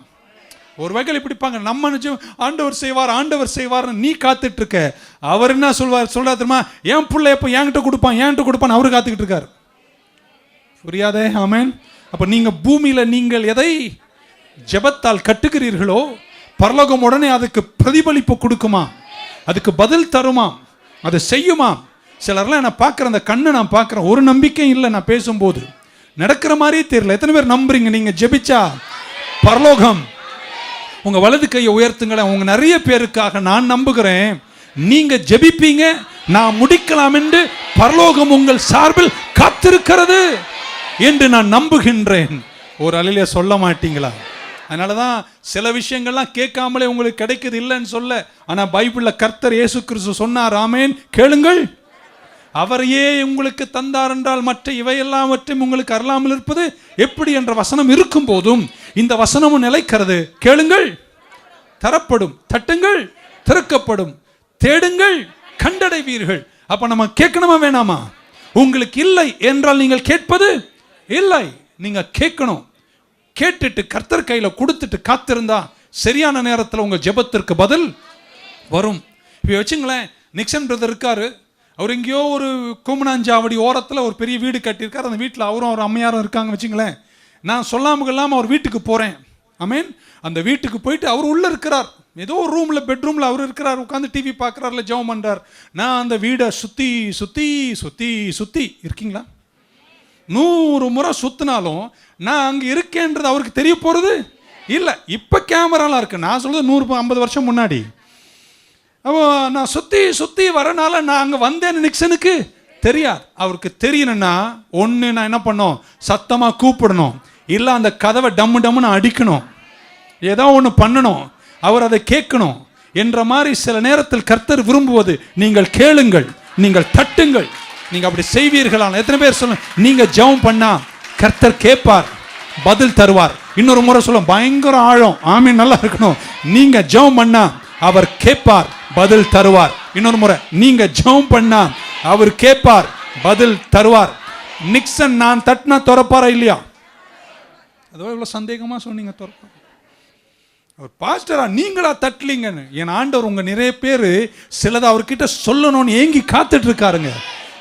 Speaker 1: ஒரு வகையில் இப்படிப்பாங்க, நம்ம ஆண்டவர் செய்வார் ஆண்டவர் செய்வார்னு நீ காத்துட்டு இருக்க. அவர் என்ன சொல்வார் தெரியுமா? என் பிள்ளை எப்போ என்கிட்ட கொடுப்பான் அவரு காத்துக்கிட்டு இருக்காரு. புரியாதே? ஆமென். அப்ப நீங்க பூமியில நீங்கள் எதை ஜெபத்தால் கட்டுகிறீர்களோ பரலோகம் உடனே அதுக்கு பிரதிபலிப்பு கொடுக்குமா, அதுக்கு பதில் தருமா, அதை செய்யுமா. சிலர்லாம் என்ன பார்க்குற அந்த கண்ணை நான் பார்க்குறேன், ஒரு நம்பிக்கையும் இல்லை. நான் பேசும்போது நடக்கிற மாதிரியே தெரியல. எத்தனை பேர் நம்புறீங்க நீங்க ஜெபிச்சா பரலோகம்? உங்க வலது கையை உயர்த்துங்களேன். உங்க நிறைய பேருக்காக நான் நம்புகிறேன், நீங்க ஜெபிப்பீங்க, நான் முடிக்கலாம் என்று பரலோகம் உங்கள் சார்பில் காத்திருக்கிறது என்று நான் நம்புகின்றேன். ஒரு அலையில சொல்ல மாட்டீங்களா? அதனாலதான் சில விஷயங்கள்லாம் கேட்காமலே உங்களுக்கு கிடைக்குது இல்லைன்னு சொல்ல. ஆனா பைபிள்ல கர்த்தர் இயேசு கிறிஸ்து சொன்னார், ஆமென், கேளுங்கள் அவரையே உங்களுக்கு தந்தார் என்றால் மற்ற இவையெல்லாவற்றையும் உங்களுக்கு அருளாமல் இருப்பது எப்படி என்ற வசனம் இருக்கும் போதும் இந்த வசனமும் நிலைக்கிறது. கேளுங்கள் தரப்படும், தட்டுங்கள் திறக்கப்படும், தேடுங்கள் கண்டடைவீர்கள். அப்ப நம்ம கேட்கணுமா வேணாமா? உங்களுக்கு இல்லை என்றால் நீங்கள் கேட்பது இல்லை, நீங்க கேட்கணும். கேட்டுட்டு கர்த்தர் கையில கொடுத்துட்டு காத்திருந்தா சரியான நேரத்தில் உங்க ஜெபத்திற்கு பதில் வரும். இப்போ வச்சுங்களேன், நிக்சன் பிரதர் இருக்காரு, அவர் எங்கேயோ ஒரு கோமனாஞ்சாவடி ஓரத்தில் ஒரு பெரிய வீடு கட்டியிருக்காரு. அந்த வீட்டில் அவரும் அவர் அம்மையாரும் இருக்காங்க வச்சுங்களேன். நான் சொல்லாமல் இல்லாமல் அவர் வீட்டுக்கு போகிறேன். ஆமென். அந்த வீட்டுக்கு போயிட்டு அவர் உள்ளே இருக்கிறார், ஏதோ ஒரு ரூமில் பெட்ரூமில் அவர் இருக்கிறார், உட்காந்து டிவி பார்க்குறாருல, ஜெபம் பண்ணுறார். நான் அந்த வீடை சுற்றி சுற்றி சுற்றி சுற்றி இருக்கீங்களா? 100 முறை சுத்தினாலும் நான் அங்கே இருக்கேன்றது அவருக்கு தெரிய போகிறது இல்லை. இப்போ கேமராலாம் இருக்கு. நான் சொல்றது 150 வருஷம் முன்னாடி. அப்போ நான் சுற்றி வரனால நான் அங்கே வந்தேன்னு நிக்சனுக்கு தெரியாது. அவருக்கு தெரியணும்னா ஒன்று நான் என்ன பண்ணோம், சத்தமாக கூப்பிடணும், இல்லை அந்த கதவை டம்முன்னு அடிக்கணும், ஏதோ ஒன்று பண்ணணும், அவர் அதை கேட்கணும் என்ற மாதிரி சில நேரத்தில் கர்த்தர் விரும்புவது நீங்கள் கேளுங்கள், நீங்கள் தட்டுங்கள், நீங்கள் அப்படி செய்வீர்களான. எத்தனை பேர் சொல்லுங்க, நீங்கள் ஜெபம் பண்ணா கர்த்தர் கேட்பார், பதில் தருவார். இன்னொரு முறை சொல்ல, பயங்கர ஆழம், ஆமீன், நல்லா இருக்கணும். நீங்க ஜெபம் பண்ணா அவர் கேட்பார், பதில் தருவார். இன்னொரு முறை, நீங்க ஜெபம் பண்ணா அவர் கேட்பார், பதில் தருவார். நிக்சன் நான் தட்டினா திறப்பாரா இல்லையா? அதுவா இவ்வளவு சந்தேகமா சொன்னீங்க? திறப்பார். அவர் பாஸ்டரா நீங்களா தட்டலீங்கன்னு. என் ஆண்டவர் உங்க நிறைய பேர் சிலதை அவர்கிட்ட சொல்லணும்னு ஏங்கி காத்துட்டு இருக்காருங்க.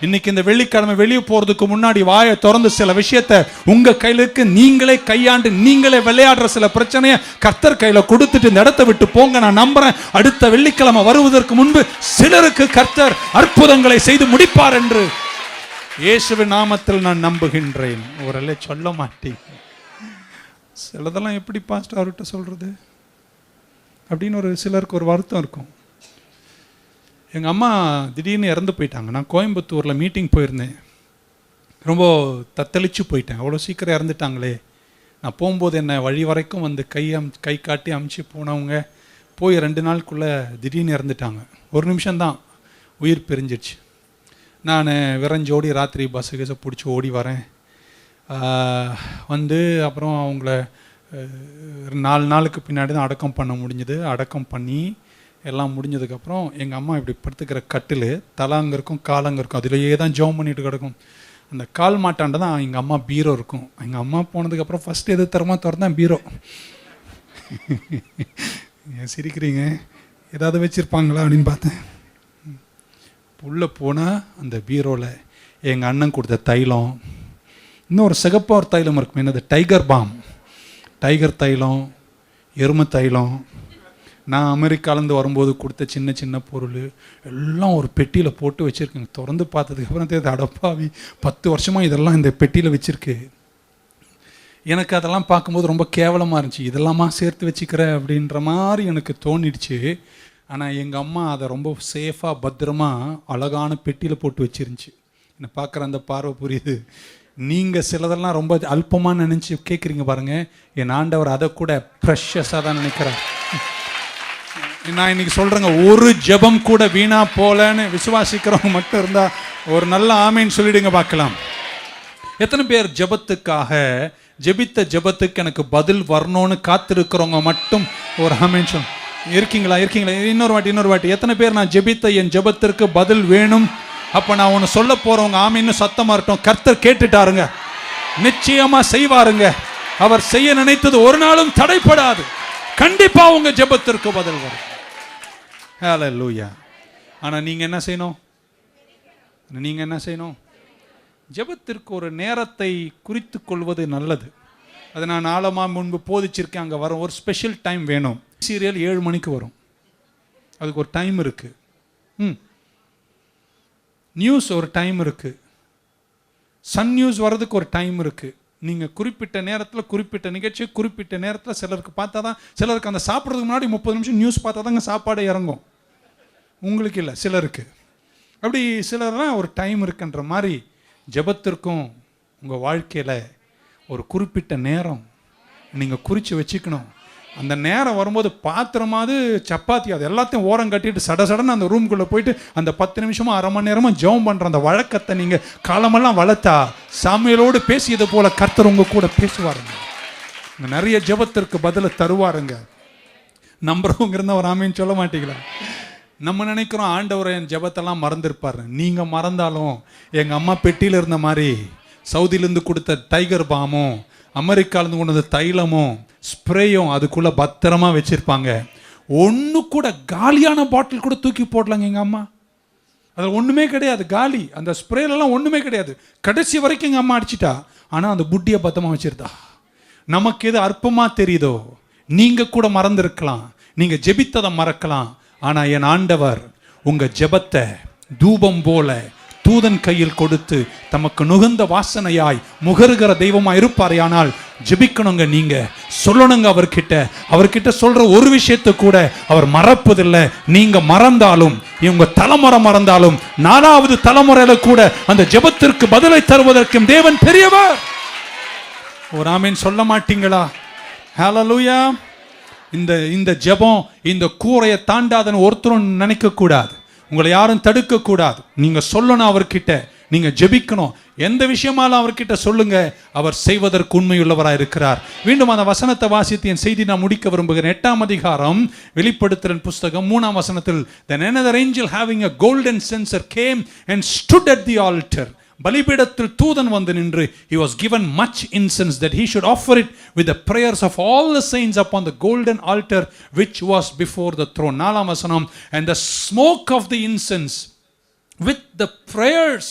Speaker 1: இன்னைக்கு இந்த வெள்ளிக்கிழமை வெளியே போறதுக்கு முன்னாடி வாயை திறந்து சில விஷயத்தை உங்க கையில இருக்கு, நீங்களே கையாண்டு நீங்களே விளையாடுற சில பிரச்சனையை கர்த்தர் கையில கொடுத்துட்டு இந்த இடத்தை விட்டு போங்க. நான் நம்புறேன் அடுத்த வெள்ளிக்கிழமை வருவதற்கு முன்பு சிலருக்கு கர்த்தர் அற்புதங்களை செய்து முடிப்பார் என்று இயேசுவின் நாமத்தில் நான் நம்புகின்றேன். ஒரு சொல்ல மாட்டேன். சிலதெல்லாம் எப்படி பாஸ்டர் அவர்கிட்ட சொல்றது அப்படின்னு ஒரு சிலருக்கு ஒரு வருத்தம் இருக்கும். எங்கள் அம்மா திடீர்னு இறந்து போயிட்டாங்க. நான் கோயம்புத்தூரில் மீட்டிங் போயிருந்தேன். ரொம்ப தத்தளிச்சு போயிட்டேன். அவ்வளோ சீக்கிரம் இறந்துட்டாங்களே. நான் போகும்போது என்னை வழி வரைக்கும் வந்து கை காட்டி அமுச்சு போனவங்க போய் 2 நாளுக்குள்ளே திடீர்னு இறந்துட்டாங்க. 1 நிமிஷம்தான் உயிர் பிரிஞ்சிடுச்சு. நான் விரைஞ்சோடி ராத்திரி பஸ்ஸு பிடிச்சி ஓடி வரேன். வந்து அப்புறம் அவங்கள 4 நாளுக்கு பின்னாடி தான் அடக்கம் பண்ண முடிஞ்சது. அடக்கம் பண்ணி எல்லாம் முடிஞ்சதுக்கப்புறம் எங்கள் அம்மா இப்படி படுத்துக்கிற கட்டில் தலை அங்கே இருக்கும், கால் அங்கே இருக்கும். அதிலேயே தான் ஜெபம் பண்ணிட்டு கிடக்கும். அந்த கால் மாட்டாண்ட தான் எங்கள் அம்மா பீரோ இருக்கும். எங்கள் அம்மா போனதுக்கப்புறம் ஃபஸ்ட்டு எது தரமா திறந்தேன் பீரோ. சிரிக்கிறீங்க, ஏதாவது வச்சுருப்பாங்களா அப்படின்னு பார்த்தேன். உள்ளே போனால் அந்த பீரோவில் எங்கள் அண்ணன் கொடுத்த தைலம், இன்னொரு சிகப்பாக ஒரு தைலம் இருக்கும், என்னது டைகர் பாம், டைகர் தைலம், எருமை தைலம், நான் அமெரிக்காலேருந்து வரும்போது கொடுத்த சின்ன சின்ன பொருள் எல்லாம் ஒரு பெட்டியில் போட்டு வச்சுருக்கேங்க. திறந்து பார்த்ததுக்கப்புறம் தெரியுது, அடப்பாவி 10 வருஷமாக இதெல்லாம் இந்த பெட்டியில் வச்சுருக்கு. எனக்கு அதெல்லாம் பார்க்கும்போது ரொம்ப கேவலமாக இருந்துச்சு. இதெல்லாமா சேர்த்து வச்சுக்கிற அப்படின்ற மாதிரி எனக்கு தோணிடுச்சு. ஆனால் எங்கள் அம்மா அதை ரொம்ப சேஃபாக பத்திரமா அழகான பெட்டியில் போட்டு வச்சிருந்துச்சு. என்னை பார்க்குற அந்த பார்வை புரியுது. நீங்கள் சிலதெல்லாம் ரொம்ப அல்பமாக நினச்சி கேட்குறீங்க பாருங்கள். என் ஆண்டவர் அதை கூட ப்ரெஷஸாக தான் நினைக்கிறார். நான் இன்னைக்கு சொல்கிறேங்க, ஒரு ஜெபம் கூட வீணா போலன்னு விசுவாசிக்கிறவங்க மட்டும் இருந்தால் ஒரு நல்ல ஆமீன் சொல்லிடுங்க பார்க்கலாம். எத்தனை பேர் ஜெபத்துக்காக ஜெபித்த ஜெபத்துக்கு எனக்கு பதில் வரணும்னு காத்திருக்கிறவங்க மட்டும் ஒரு ஆமீன் சொல் இருக்கீங்களா? இன்னொரு வாட்டி எத்தனை பேர் நான் ஜெபித்த என் ஜெபத்திற்கு பதில் வேணும்? அப்போ நான் ஒன்று சொல்ல போகிறவங்க ஆமீன்னு சத்தமாக இருக்கட்டும். கர்த்தர் கேட்டுட்டாருங்க, நிச்சயமாக செய்வாருங்க. அவர் செய்ய நினைத்தது ஒரு நாளும் தடைப்படாது. கண்டிப்பாக உங்கள் ஜெபத்திற்கு பதில் வரும். ஹல்லேலூயா. ஆனால் நீங்கள் என்ன செய்யணும்? ஜெபத்திற்கு ஒரு நேரத்தை குறித்து கொள்வது நல்லது. அதை நான் ஆழமாக முன்பு போதிச்சிருக்கேன். அங்கே வரும் ஒரு ஸ்பெஷல் டைம் வேணும். சீரியல் 7 மணிக்கு வரும், அதுக்கு ஒரு டைம் இருக்குது. நியூஸ் ஒரு டைம் இருக்குது. சன் நியூஸ் வர்றதுக்கு ஒரு டைம் இருக்குது. நீங்கள் குறிப்பிட்ட நேரத்தில் குறிப்பிட்ட நிகழ்ச்சி குறிப்பிட்ட நேரத்தில் சிலருக்கு பார்த்தா தான், சிலருக்கு அந்த சாப்பிட்றதுக்கு முன்னாடி 30 நிமிஷம் நியூஸ் பார்த்தா தாங்க சாப்பாடு இறங்கும். உங்களுக்கு இல்லை, சிலருக்கு அப்படி. சிலர்லாம் ஒரு டைம் இருக்குன்ற மாதிரி ஜெபத்திற்கும் உங்கள் வாழ்க்கையில் ஒரு குறிப்பிட்ட நேரம் நீங்கள் குறித்து வச்சுக்கணும். அந்த நேரம் வரும்போது பாத்திரமாவது சப்பாத்தி அது எல்லாத்தையும் ஓரம் கட்டிட்டு சடன்னு அந்த ரூம்குள்ளே போயிட்டு அந்த 10 நிமிஷமோ அரை மணி நேரமோ ஜெபம் பண்ணுற அந்த வழக்கத்தை நீங்கள் காலமெல்லாம் வளர்த்தா சாமியலோடு பேசியது போல கர்த்தர் உங்கள் கூட பேசுவாருங்க. நிறைய ஜெபத்திற்கு பதிலை தருவாருங்க. நம்புறவங்க இருந்தால் ஒரு ஆமீன் சொல்ல மாட்டீங்களா? நம்ம நினைக்கிறோம் ஆண்டவரை என் ஜெபத்தெல்லாம் மறந்துருப்பாரு. நீங்கள் மறந்தாலும் எங்கள் அம்மா பெட்டியில் இருந்த மாதிரி சவுதியிலேருந்து கொடுத்த டைகர் பாமும் அமெரிக்காலேருந்து கொண்டு வந்த தைலமும் ஸ்ப்ரேயும் அதுக்குள்ளே பத்திரமா வச்சுருப்பாங்க. ஒன்று கூட காலியான பாட்டில் கூட தூக்கி போடலாங்க எங்கள் அம்மா. அதில் ஒன்றுமே கிடையாது, காலி. அந்த ஸ்ப்ரேலெல்லாம் ஒன்றுமே கிடையாது. கடைசி வரைக்கும் எங்கள் அம்மா அடிச்சிட்டா. ஆனால் அந்த புட்டியை பத்திரமா வச்சுருந்தா. நமக்கு எது அற்பமாக தெரியுதோ நீங்கள் கூட மறந்துருக்கலாம், நீங்கள் ஜெபித்ததை மறக்கலாம். ஆனால் என் ஆண்டவர் உங்கள் ஜெபத்தை தூபம் போல தூதன் கையில் கொடுத்து தமக்கு நுகர்ந்த வாசனையாய் முகருகிற தெய்வமாய் இருப்பாரையானால் ஜெபிக்கணுங்க. நீங்க சொல்லணுங்க அவர்கிட்ட சொல்ற ஒரு விஷயத்தை கூட அவர் மறப்பதில்லை. நீங்க மறந்தாலும், இவங்க தலைமுறை மறந்தாலும், 4வது தலைமுறையில கூட அந்த ஜெபத்திற்கு பதிலை தருவதற்கும் தேவன் பெரியவர். ஒரு ஆமீன் சொல்ல மாட்டீங்களா? ஹல்லேலூயா. இந்த ஜெபம் இந்த கூரையை தாண்டாதன்னு ஒருத்தரும் நினைக்க கூடாது. உங்களை யாரும் தடுக்க கூடாது. நீங்க சொல்லணும் அவர்கிட்ட, நீங்க ஜெபிக்கணும். எந்த விஷயமாலும் அவர்கிட்ட சொல்லுங்க. அவர் செய்வதற்கு உண்மையுள்ளவராக இருக்கிறார். மீண்டும் அந்த வசனத்தை வாசித்து என் செய்தி நான் முடிக்க விரும்புகிறேன். 8ஆம் அதிகாரம் வெளிப்படுத்தலின் புஸ்தகம் 3ஆம் வசனத்தில், then another angel having a golden censer came and stood at the altar. பலிபீடத்தில் தூதன் வந்து நின்று, he was given much incense that he should offer it with the prayers of all the saints upon the golden altar which was before the throne. 4ஆம் வசனம், and the smoke of the incense with the prayers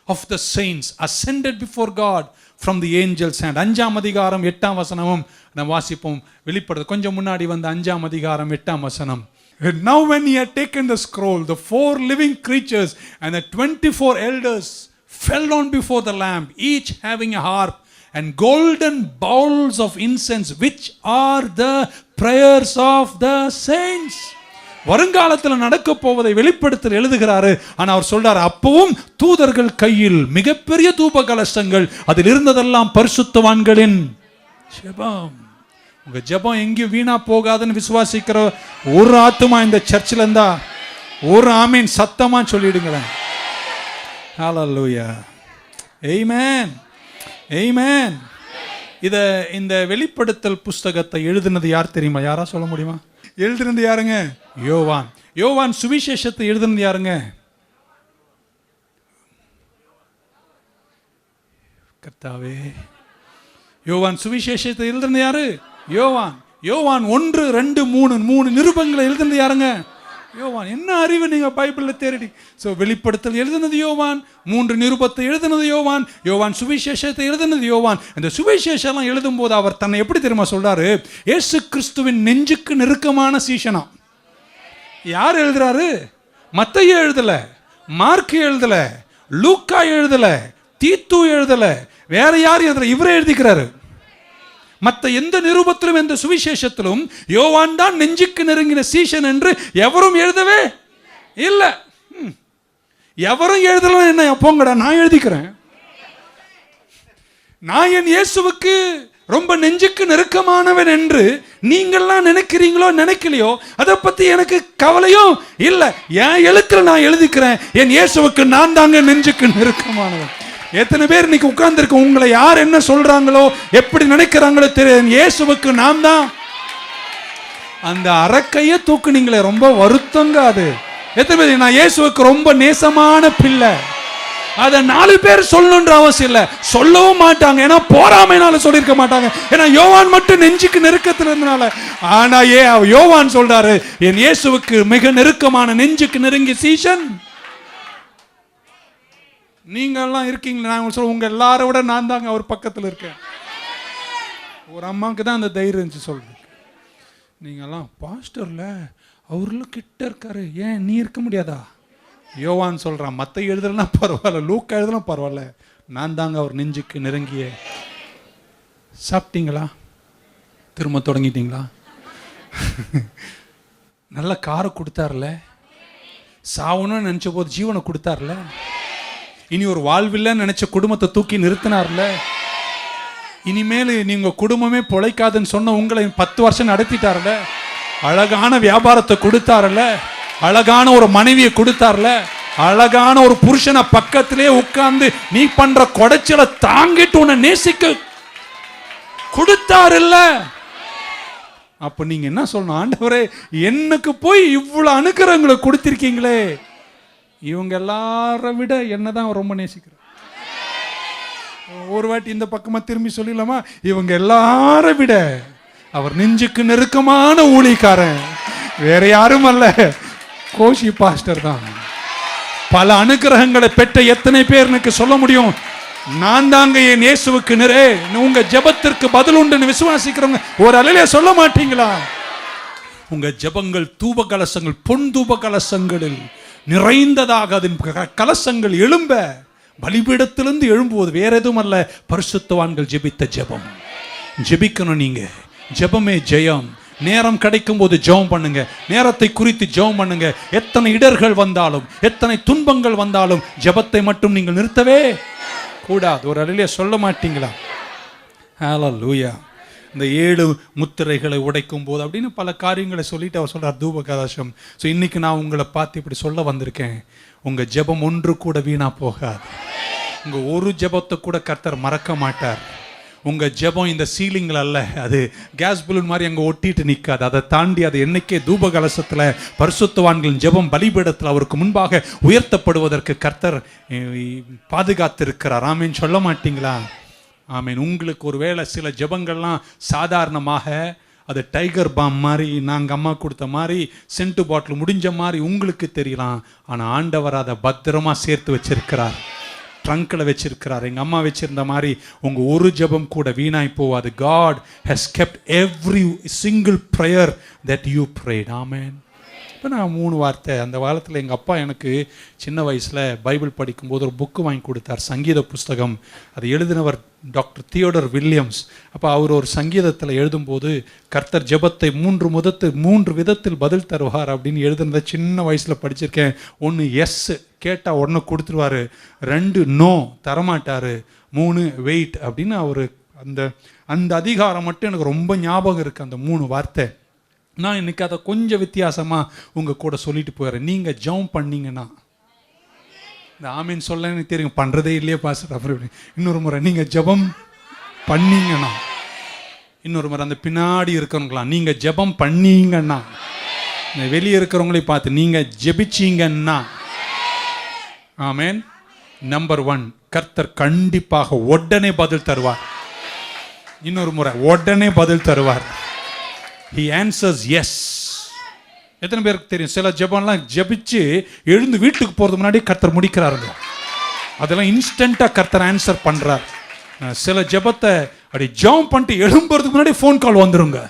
Speaker 1: of the saints ascended before God from the angel's hand. 5ஆம் அதிகாரம் 8ஆம் வசனமும் நாம் வாசிப்போம். வெளிப்படுது கொஞ்சம் முன்னாடி வந்த 5ஆம் அதிகாரம் 8ஆம் வசனம். And now when he had taken the scroll, the 4 living creatures and the 24 elders fell down before the Lamb, each having a harp and golden bowls of incense, which are the prayers of the saints. வருங்காலத்தில் நடக்க போவதை வெளிப்படுத்தல் எழுதுகிறாரு. ஆனா அவர் சொல்றாரு, அப்பவும் தூதர்கள் கையில் மிகப்பெரிய தூப கலசங்கள், அதில் இருந்ததெல்லாம் பரிசுத்தவான்களின் ஜெபம். உங்க ஜெபம் எங்கேயும் வீணா போகாதுன்னு விசுவாசிக்கிற ஒரு ஆத்துமா இந்த சர்ச்சில் இருந்தா ஒரு ஆமீன் சத்தமா சொல்லிடுங்களேன். Hallelujah. Amen. Amen. இந்த வெளிப்படுத்தல் புஸ்தகத்தை எழுதினது யார் தெரியுமா? யாரா சொல்ல முடியுமா? எழுதினது யாருங்க? யோவான். யோவான் சுவிசேஷத்தை எழுதினது யாருங்க? கர்த்தாவே, யோவான் சுவிசேஷத்தை எழுதினது யாரு? யோவான். யோவான் 1, 2, 3 நிருபங்களை எழுதினது யாருங்க? யோவான். என்ன அறிவு நீங்க பைபிள்ல தேடி. சோ வெளிப்படுத்தல் எழுதினது யோவான், 3 நிருபத்தை எழுதினது யோவான், யோவான் சுவிசேஷத்தை எழுதினது யோவான். இந்த சுவிசேஷம் எழுதும் போது அவர் தன்னை எப்படி தெரியுமா சொல்றாரு? இயேசு கிறிஸ்துவின் நெஞ்சுக்கு நெருக்கமான சீஷனா. யார் எழுதுறாரு? மத்தேயு எழுதல, மார்க் எழுதல, லூக்கா எழுதல, தீத்து எழுதல, வேற யார் எழுதல, இவரே எழுதிக்கிறாரு. மற்ற எந்த நிருபத்திலும் எந்த சுவிசேஷத்திலும் யோவான் தான் நெஞ்சுக்கு நெருங்கின சீஷன் என்று எவரும் எழுதவே இல்லை. எவரும் எழுதலாம். என்ன போங்கடா, நான் எழுதிக்கிறேன். நான் என் இயேசுவுக்கு ரொம்ப நெஞ்சுக்கு நெருக்கமானவன் என்று நீங்கள்லாம் நினைக்கிறீங்களோ நினைக்கலையோ அதை பத்தி எனக்கு கவலையும் இல்லை. என் எழுத்துல நான் எழுதிக்கிறேன், என் இயேசுவுக்கு நான் தாங்க நெஞ்சுக்கு நெருக்கமானவன். எத்தனை பேர் இன்னைக்கு உட்கார்ந்துருக்க, உங்களை யார் என்ன சொல்றாங்களோ எப்படி நினைக்கிறாங்களோ தெரியாது, இயேசுவுக்கு நான் தான். அந்த அரக்கைய தூக்குனீங்களே, ரொம்ப வருத்தங்க அது. எத்தனை பேர் நான் இயேசுவுக்கு ரொம்ப நேசமான பிள்ளை, அதை 4 பேர் சொல்லணுன்ற அவசியம் இல்லை, சொல்லவும் மாட்டாங்க. ஏன்னா போராமைனால சொல்லியிருக்க மாட்டாங்க. ஏன்னா யோவான் மட்டும் நெஞ்சுக்கு நெருக்கத்தில் இருந்தனால. ஆனா யோவான் சொல்றாரு, என் இயேசுவுக்கு மிக நெருக்கமான நெஞ்சுக்கு நெருங்கிய சீஷன் நீங்கள்லாம் இருக்கீங்களா? நான் சொல்ல, உங்க எல்லாரும் விட நான் தாங்க அவர் பக்கத்தில் இருக்கேன். ஒரு அம்மாவுக்கு தான் அந்த தைரியம் இருந்துச்சு சொல்றேன். நீங்கள்லாம் பாஸ்டர்ல அவர்லாம் கிட்ட இருக்காரு, ஏன் நீ இருக்க முடியாதா? யோவான் சொல்றான், மத்த எழுதலாம் பரவாயில்ல, லூக்கா எழுதலாம் பரவாயில்ல, நான் தாங்க அவர் நெஞ்சுக்கு நெருங்கிய. சாப்பிட்டீங்களா? திரும்ப தொடங்கிட்டீங்களா? நல்ல காரை கொடுத்தார்ல, சாவணும்னு நினைச்ச போது ஜீவனை கொடுத்தார்ல, இனி ஒரு வாழ்வில்லைன்னு நினைச்ச குடும்பத்தை தூக்கி நிறுத்தினார்ல, இனிமேல் நீங்க குடும்பமே பொழைக்காதுன்னு சொன்ன உங்களை 10 வருஷம் நடத்திட்டார்ல, அழகான வியாபாரத்தை கொடுத்தார்ல, அழகான ஒரு மனைவியை கொடுத்தார்ல, அழகான ஒரு புருஷனை பக்கத்திலே உட்கார்ந்து நீ பண்ற கொடைச்சலை தாங்கிட்டு உன்னை நேசிக்க கொடுத்தாருல்ல. அப்ப நீங்க என்ன சொல்லணும்? ஆண்டவரே, எனக்கு போய் இவ்வளவு அனுக்கிரகங்களை கொடுத்திருக்கீங்களே, இவங்க எல்லாரும் விட என்னதான் ரொம்ப நேசிக்கிறேன். ஒரு வாட்டி இந்த பக்கமா திரும்பி சொல்லிடலாமா? இவங்க எல்லாரும் விட அவர் நெஞ்சுக்கு நெருக்கமான ஊழியக்காரன் வேற யாரும் அல்ல, கோஷி பாஸ்டர் தான். பல அனுக்கிரகங்களை பெற்ற எத்தனை பேர் எனக்கு சொல்ல முடியும்? நான் தாங்க என் இயேசுவுக்கு உங்க ஜெபத்திற்கு பதில் உண்டு விசுவாசிக்கிறவங்க ஒரு அலையில சொல்ல மாட்டீங்களா? உங்க ஜெபங்கள் தூப கலசங்கள், பொன் தூப கலசங்களில் நிறைந்ததாக அதன் கலசங்கள் எழும்ப, பலிபீடத்திலிருந்து எழும்புவது வேற எதுவும் அல்ல, பரிசுத்தவான்கள் ஜெபித்த ஜெபம். ஜெபிக்கணும். நீங்க ஜெபமே ஜெயம். நேரம் கிடைக்கும் போது ஜெபம் பண்ணுங்க. நேரத்தை குறித்து ஜெபம் பண்ணுங்க. எத்தனை இடர்கள் வந்தாலும், எத்தனை துன்பங்கள் வந்தாலும் ஜெபத்தை மட்டும் நீங்கள் நிறுத்தவே கூடாது. ஒரு அலையிலே சொல்ல மாட்டீங்களா? ஹல்லேலூயா. இந்த 7 முத்திரைகளை உடைக்கும் போது அப்படின்னு பல காரியங்களை சொல்லிட்டு அவர் சொல்றார் தூப கலசம். ஸோ இன்னைக்கு நான் உங்களை பார்த்து இப்படி சொல்ல வந்திருக்கேன், உங்க ஜெபம் ஒன்று கூட வீணா போகாது. உங்க ஒரு ஜெபத்தை கூட கர்த்தர் மறக்க மாட்டார். உங்க ஜெபம் இந்த சீலிங்கில் அல்ல, அது கேஸ் பலூன் மாதிரி அங்கே ஒட்டிட்டு நிற்காது. அதை தாண்டி அது என்னைக்கே தூப கலசத்தில் பரிசுத்தவான்களின் ஜெபம் பலிபீடத்தில் அவருக்கு முன்பாக உயர்த்தப்படுவதற்கு கர்த்தர் பாதுகாத்திருக்கிறார். ஆமேன் சொல்ல மாட்டீங்களா? ஆமேன். உங்களுக்கு ஒரு வேளை சில ஜெபங்கள்லாம் சாதாரணமாக அது டைகர் பாம் மாதிரி, நாங்கள் அம்மா கொடுத்த மாதிரி, சென்ட்டு பாட்டில் முடிஞ்ச மாதிரி உங்களுக்கு தெரியலாம். ஆனால் ஆண்டவர் அதை பத்திரமா சேர்த்து வச்சிருக்கிறார், ட்ரங்கில் வச்சிருக்கிறார். எங்கள் அம்மா வச்சிருந்த மாதிரி உங்கள் ஒரு ஜெபம் கூட வீணாய் போவாது. God has kept every single prayer that you prayed. ஆமென். இப்போ நான் 3 வார்த்தை, அந்த காலத்தில் எங்கள் அப்பா எனக்கு சின்ன வயசில் பைபிள் படிக்கும்போது ஒரு புக்கு வாங்கி கொடுத்தார், சங்கீத புஸ்தகம். அது எழுதினவர் டாக்டர் தியோடர் வில்லியம்ஸ். அப்போ அவர் ஒரு சங்கீதத்தில் எழுதும்போது கர்த்தர் ஜெபத்தை 3 விதத்தில் பதில் தருவார் அப்படின்னு எழுதுனதை சின்ன வயசில் படிச்சிருக்கேன். 1 எஸ் கேட்டால் உடனே கொடுத்துருவார், 2 நோ தரமாட்டார், 3 வெயிட் அப்படின்னு அவர் அந்த அதிகாரம் மட்டும் எனக்கு ரொம்ப ஞாபகம் இருக்குது, அந்த 3 வார்த்தை. நான் இன்னைக்கு அதை கொஞ்சம் வித்தியாசமாக உங்கள் கூட சொல்லிட்டு போயிடுறேன். நீங்கள் ஜெபம் பண்ணீங்கன்னா, இந்த ஆமீன் சொல்ல எனக்கு தெரியும், பண்ணுறதே இல்லையே பாஸ்டர் அப்படி. இன்னொரு முறை நீங்கள் ஜெபம் பண்ணீங்கன்னா, இன்னொரு முறை அந்த பின்னாடி இருக்கிறவங்களாம் நீங்கள் ஜெபம் பண்ணீங்கன்னா, வெளியே இருக்கிறவங்களையும் பார்த்து நீங்கள் ஜெபிச்சீங்கன்னா, ஆமேன். நம்பர் 1, கர்த்தர் கண்டிப்பாக உடனே பதில் தருவார். இன்னொரு முறை உடனே பதில் தருவார். He answers yes. எத்தனை பேருக்கு தெரியும் சில ஜெபம்லாம் ஜெபிச்சு எழுந்து வீட்டுக்கு போகிறது முன்னாடி கர்த்தர் முடிக்கிறாருங்க. அதெல்லாம் இன்ஸ்டண்ட்டாக கர்த்தர் ஆன்சர் பண்ணுறார். சில ஜெபத்தை அப்படி ஜெபம் பண்ணிட்டு எழும்புறதுக்கு முன்னாடி ஃபோன் கால் வந்துருங்க.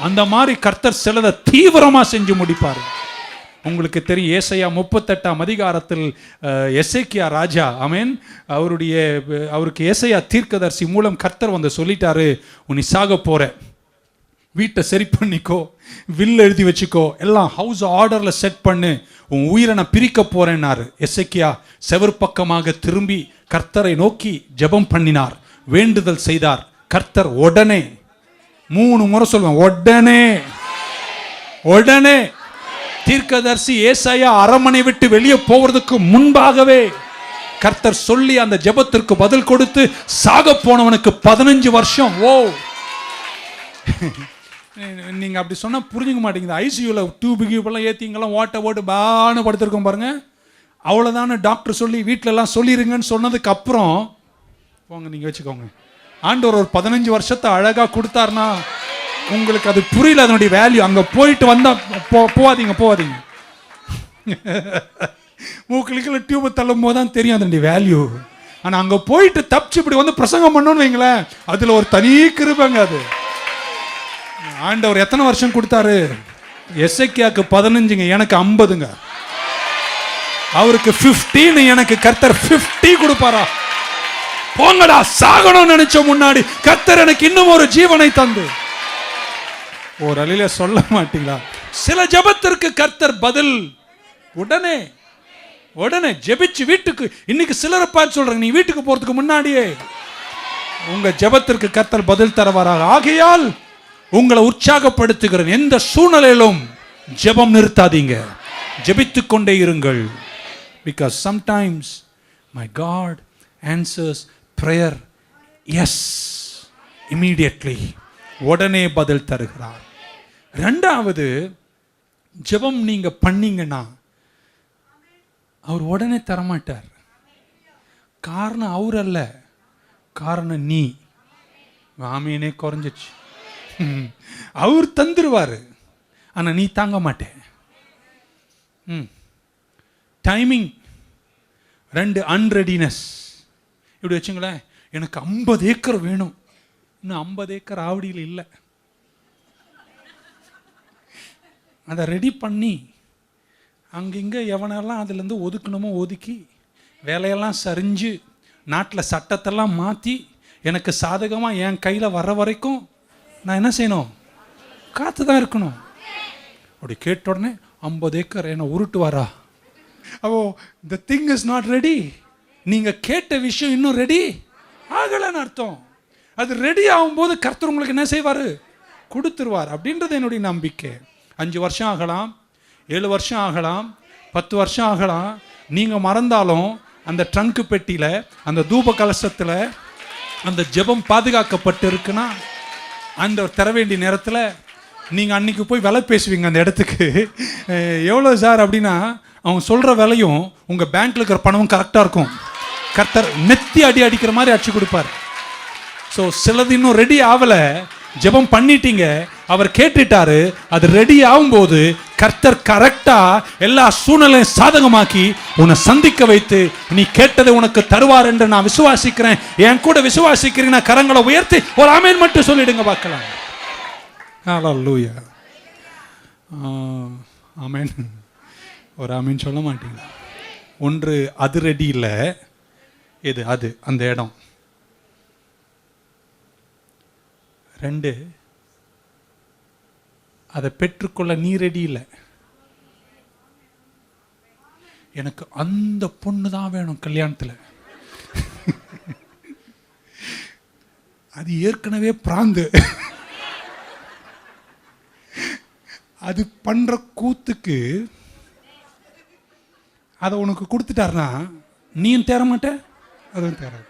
Speaker 1: அந்த மாதிரி கர்த்தர் சிலதை தீவிரமாக செஞ்சு முடிப்பார். உங்களுக்கு தெரியும், ஏசாயா 38ஆம் அதிகாரத்தில் எசேக்கியா ராஜா, ஆமென், அவருக்கு ஏசாயா தீர்க்கதரிசி மூலம் கர்த்தர் வந்து சொல்லிட்டாரு, உன்னை சாக போற, வீட்டை சரி பண்ணிக்கோ, வில் எழுதி வச்சுக்கோ, எல்லாம் ஹவுஸ் ஆர்டரில் செட் பண்ணு, உன் உயிரை நான் பிரிக்க போறேன்னாரு. எசேக்கியா செவர் பக்கமாக திரும்பி கர்த்தரை நோக்கி ஜெபம் பண்ணினார், வேண்டுதல் செய்தார். கர்த்தர் உடனே, 3 முறை சொல்லுவேன், உடனே தீர்க்கதரிசி ஏசாயா அரமனை விட்டு வெளியே போவதற்கு முன்பாகவே கர்த்தர் சொல்லி அந்த ஜெபத்திற்கு பதில் கொடுத்து சாக போனவனுக்கு 15 வருஷம். ஓ, நீங்க அப்படி சொன்னா புரிஞ்சுக்க மாட்டேங்குது. ஐசியூல டியூபெல்லாம் ஏத்திங்கெல்லாம் ஓட்டு பான்னு படுத்திருக்கோம் பாருங்க, அவ்வளவுதானே டாக்டர் சொல்லி வீட்டில எல்லாம் சொல்லிருங்கன்னு சொன்னதுக்கு அப்புறம் போங்க நீங்க வச்சுக்கோங்க. ஆண்டவர் ஒரு 15 வருஷத்தை அழகா கொடுத்தாருன்னா உங்களுக்கு அது புரியல, அதனுடைய வேல்யூ. அங்க போயிட்டு வந்தா போவாதீங்க மூக்களுக்கு டியூப் தள்ளும் போதுதான் தெரியும் அதனுடைய வேல்யூ. ஆனா அங்க போயிட்டு தப்பிச்சு இப்படி வந்து பிரசங்கம் பண்ணணும்னு வைங்களேன், அதுல ஒரு தனி கிருபைங்க. அது ஆண்டவர் எத்தனை வருஷம் கொடுத்தாரு? எசேக்கியாக்கு 15ங்க, எனக்கு 50ங்க. அவருக்கு 15, எனக்கு கர்த்தர் 50 கொடுப்பாரா? போங்கடா, சாகணும்னு நினைச்ச முன்னாடி கர்த்தர் எனக்கு இன்னும் ஒரு ஜீவனை தந்து. ஒரு அலையில சொல்ல மாட்டீங்களா? சில ஜெபத்திற்கு கர்த்தர் பதில் உடனே ஜெபிச்சு வீட்டுக்கு. இன்னைக்கு சிலரை பார்த்து சொல்றேன், நீ வீட்டுக்கு போறதுக்கு முன்னாடியே உங்க ஜெபத்திற்கு கர்த்தர் பதில் தருவாராக. ஆகையால் உங்களை உற்சாகப்படுத்துகிறேன், எந்த சூழ்நிலையிலும் ஜெபம் நிறுத்தாதீங்க, ஜெபித்துக் கொண்டே இருங்கள். Because sometimes my God answers prayer yes immediately. உடனே பதில் தருகிறார். 2வது, ஜெபம் நீங்க பண்ணீங்கன்னா அவர் உடனே தரமாட்டார். காரணம் அவர் அல்ல, காரணம் நீ. ஆமீனே குறைஞ்சிச்சு. அவர் தந்துருவாரு, ஆனா நீ தாங்க மாட்டே. டைமிங். 2 அன்ரெடினஸ். இப்படி வச்சுங்களேன், எனக்கு 50 ஏக்கர் வேணும், இன்னும் 50 ஏக்கர் ஆவடியில் இல்லை, அதை ரெடி பண்ணி அங்கிங்கே எவனெல்லாம் அதுலேருந்து ஒதுக்கணுமோ ஒதுக்கி, வேலையெல்லாம் சரிஞ்சு, நாட்டில் சட்டத்தெல்லாம் மாற்றி, எனக்கு சாதகமாக என் கையில் வர்ற வரைக்கும் நான் என்ன செய்யணும்? காத்து தான் இருக்கணும். அப்படி கேட்ட உடனே 50 ஏக்கர் என்னை உருட்டுவாரா? அப்போ the thing is not ready. நீங்கள் கேட்ட விஷயம் இன்னும் ரெடி ஆகலைன்னு அர்த்தம். அது ரெடி ஆகும்போது கர்த்தர் உங்களுக்கு என்ன செய்வார்? கொடுத்துருவார் அப்படின்றது என்னுடைய நம்பிக்கை. 5 வருஷம் ஆகலாம், 7 வருஷம் ஆகலாம், 10 வருஷம் ஆகலாம். நீங்கள் மறந்தாலும் அந்த ட்ரங்கு பெட்டியில், அந்த தூப கலசத்தில் அந்த ஜெபம் பாதுகாக்கப்பட்டு இருக்குன்னா, அந்த தர வேண்டிய நேரத்தில் நீங்கள் அன்றைக்கி போய் விலை பேசுவீங்க அந்த இடத்துக்கு. எவ்வளோ சார் அப்படின்னா, அவங்க சொல்கிற விலையும் உங்கள் பேங்க்கில் இருக்கிற பணமும் கரெக்டாக இருக்கும். கர்த்தர் நெத்தி அடிக்கிற மாதிரி அடிச்சு கொடுப்பார். ஸோ சிலது இன்னும் ரெடி ஆகலை, ஜெபம் பண்ணிட்டீங்க, அவர் கேட்டுட்டாரு. அது ரெடி ஆகும்போது கர்த்தர் கரெக்டாக எல்லா சூழ்நிலையும் சாதகமாக்கி உன்னை சந்திக்க வைத்து நீ கேட்டதை உனக்கு தருவார் என்று நான் விசுவாசிக்கிறேன். என் கூட விசுவாசிக்கிறீங்கன்னா கரங்களை உயர்த்தி ஒரு ஆமேன் மட்டும் சொல்லிடுங்க பார்க்கலாம். ஹல்லேலூயா. ஆமேன். ஒரு ஆமேன் சொல்ல மாட்டீங்க. ஒன்று, அது ரெடி இல்லை. இது அது அந்த இடம். 2, அதை பெற்றுக்கொள்ள நீ ரெடி இல்லை. எனக்கு அந்த பொண்ணு தான் வேணும் கல்யாணத்தில். அது ஏற்கனவே பிராந்து. அது பண்ற கூத்துக்கு அதை உனக்கு கொடுத்துட்டாருன்னா நீயும் தேர மாட்ட, அதுவும் தேராது.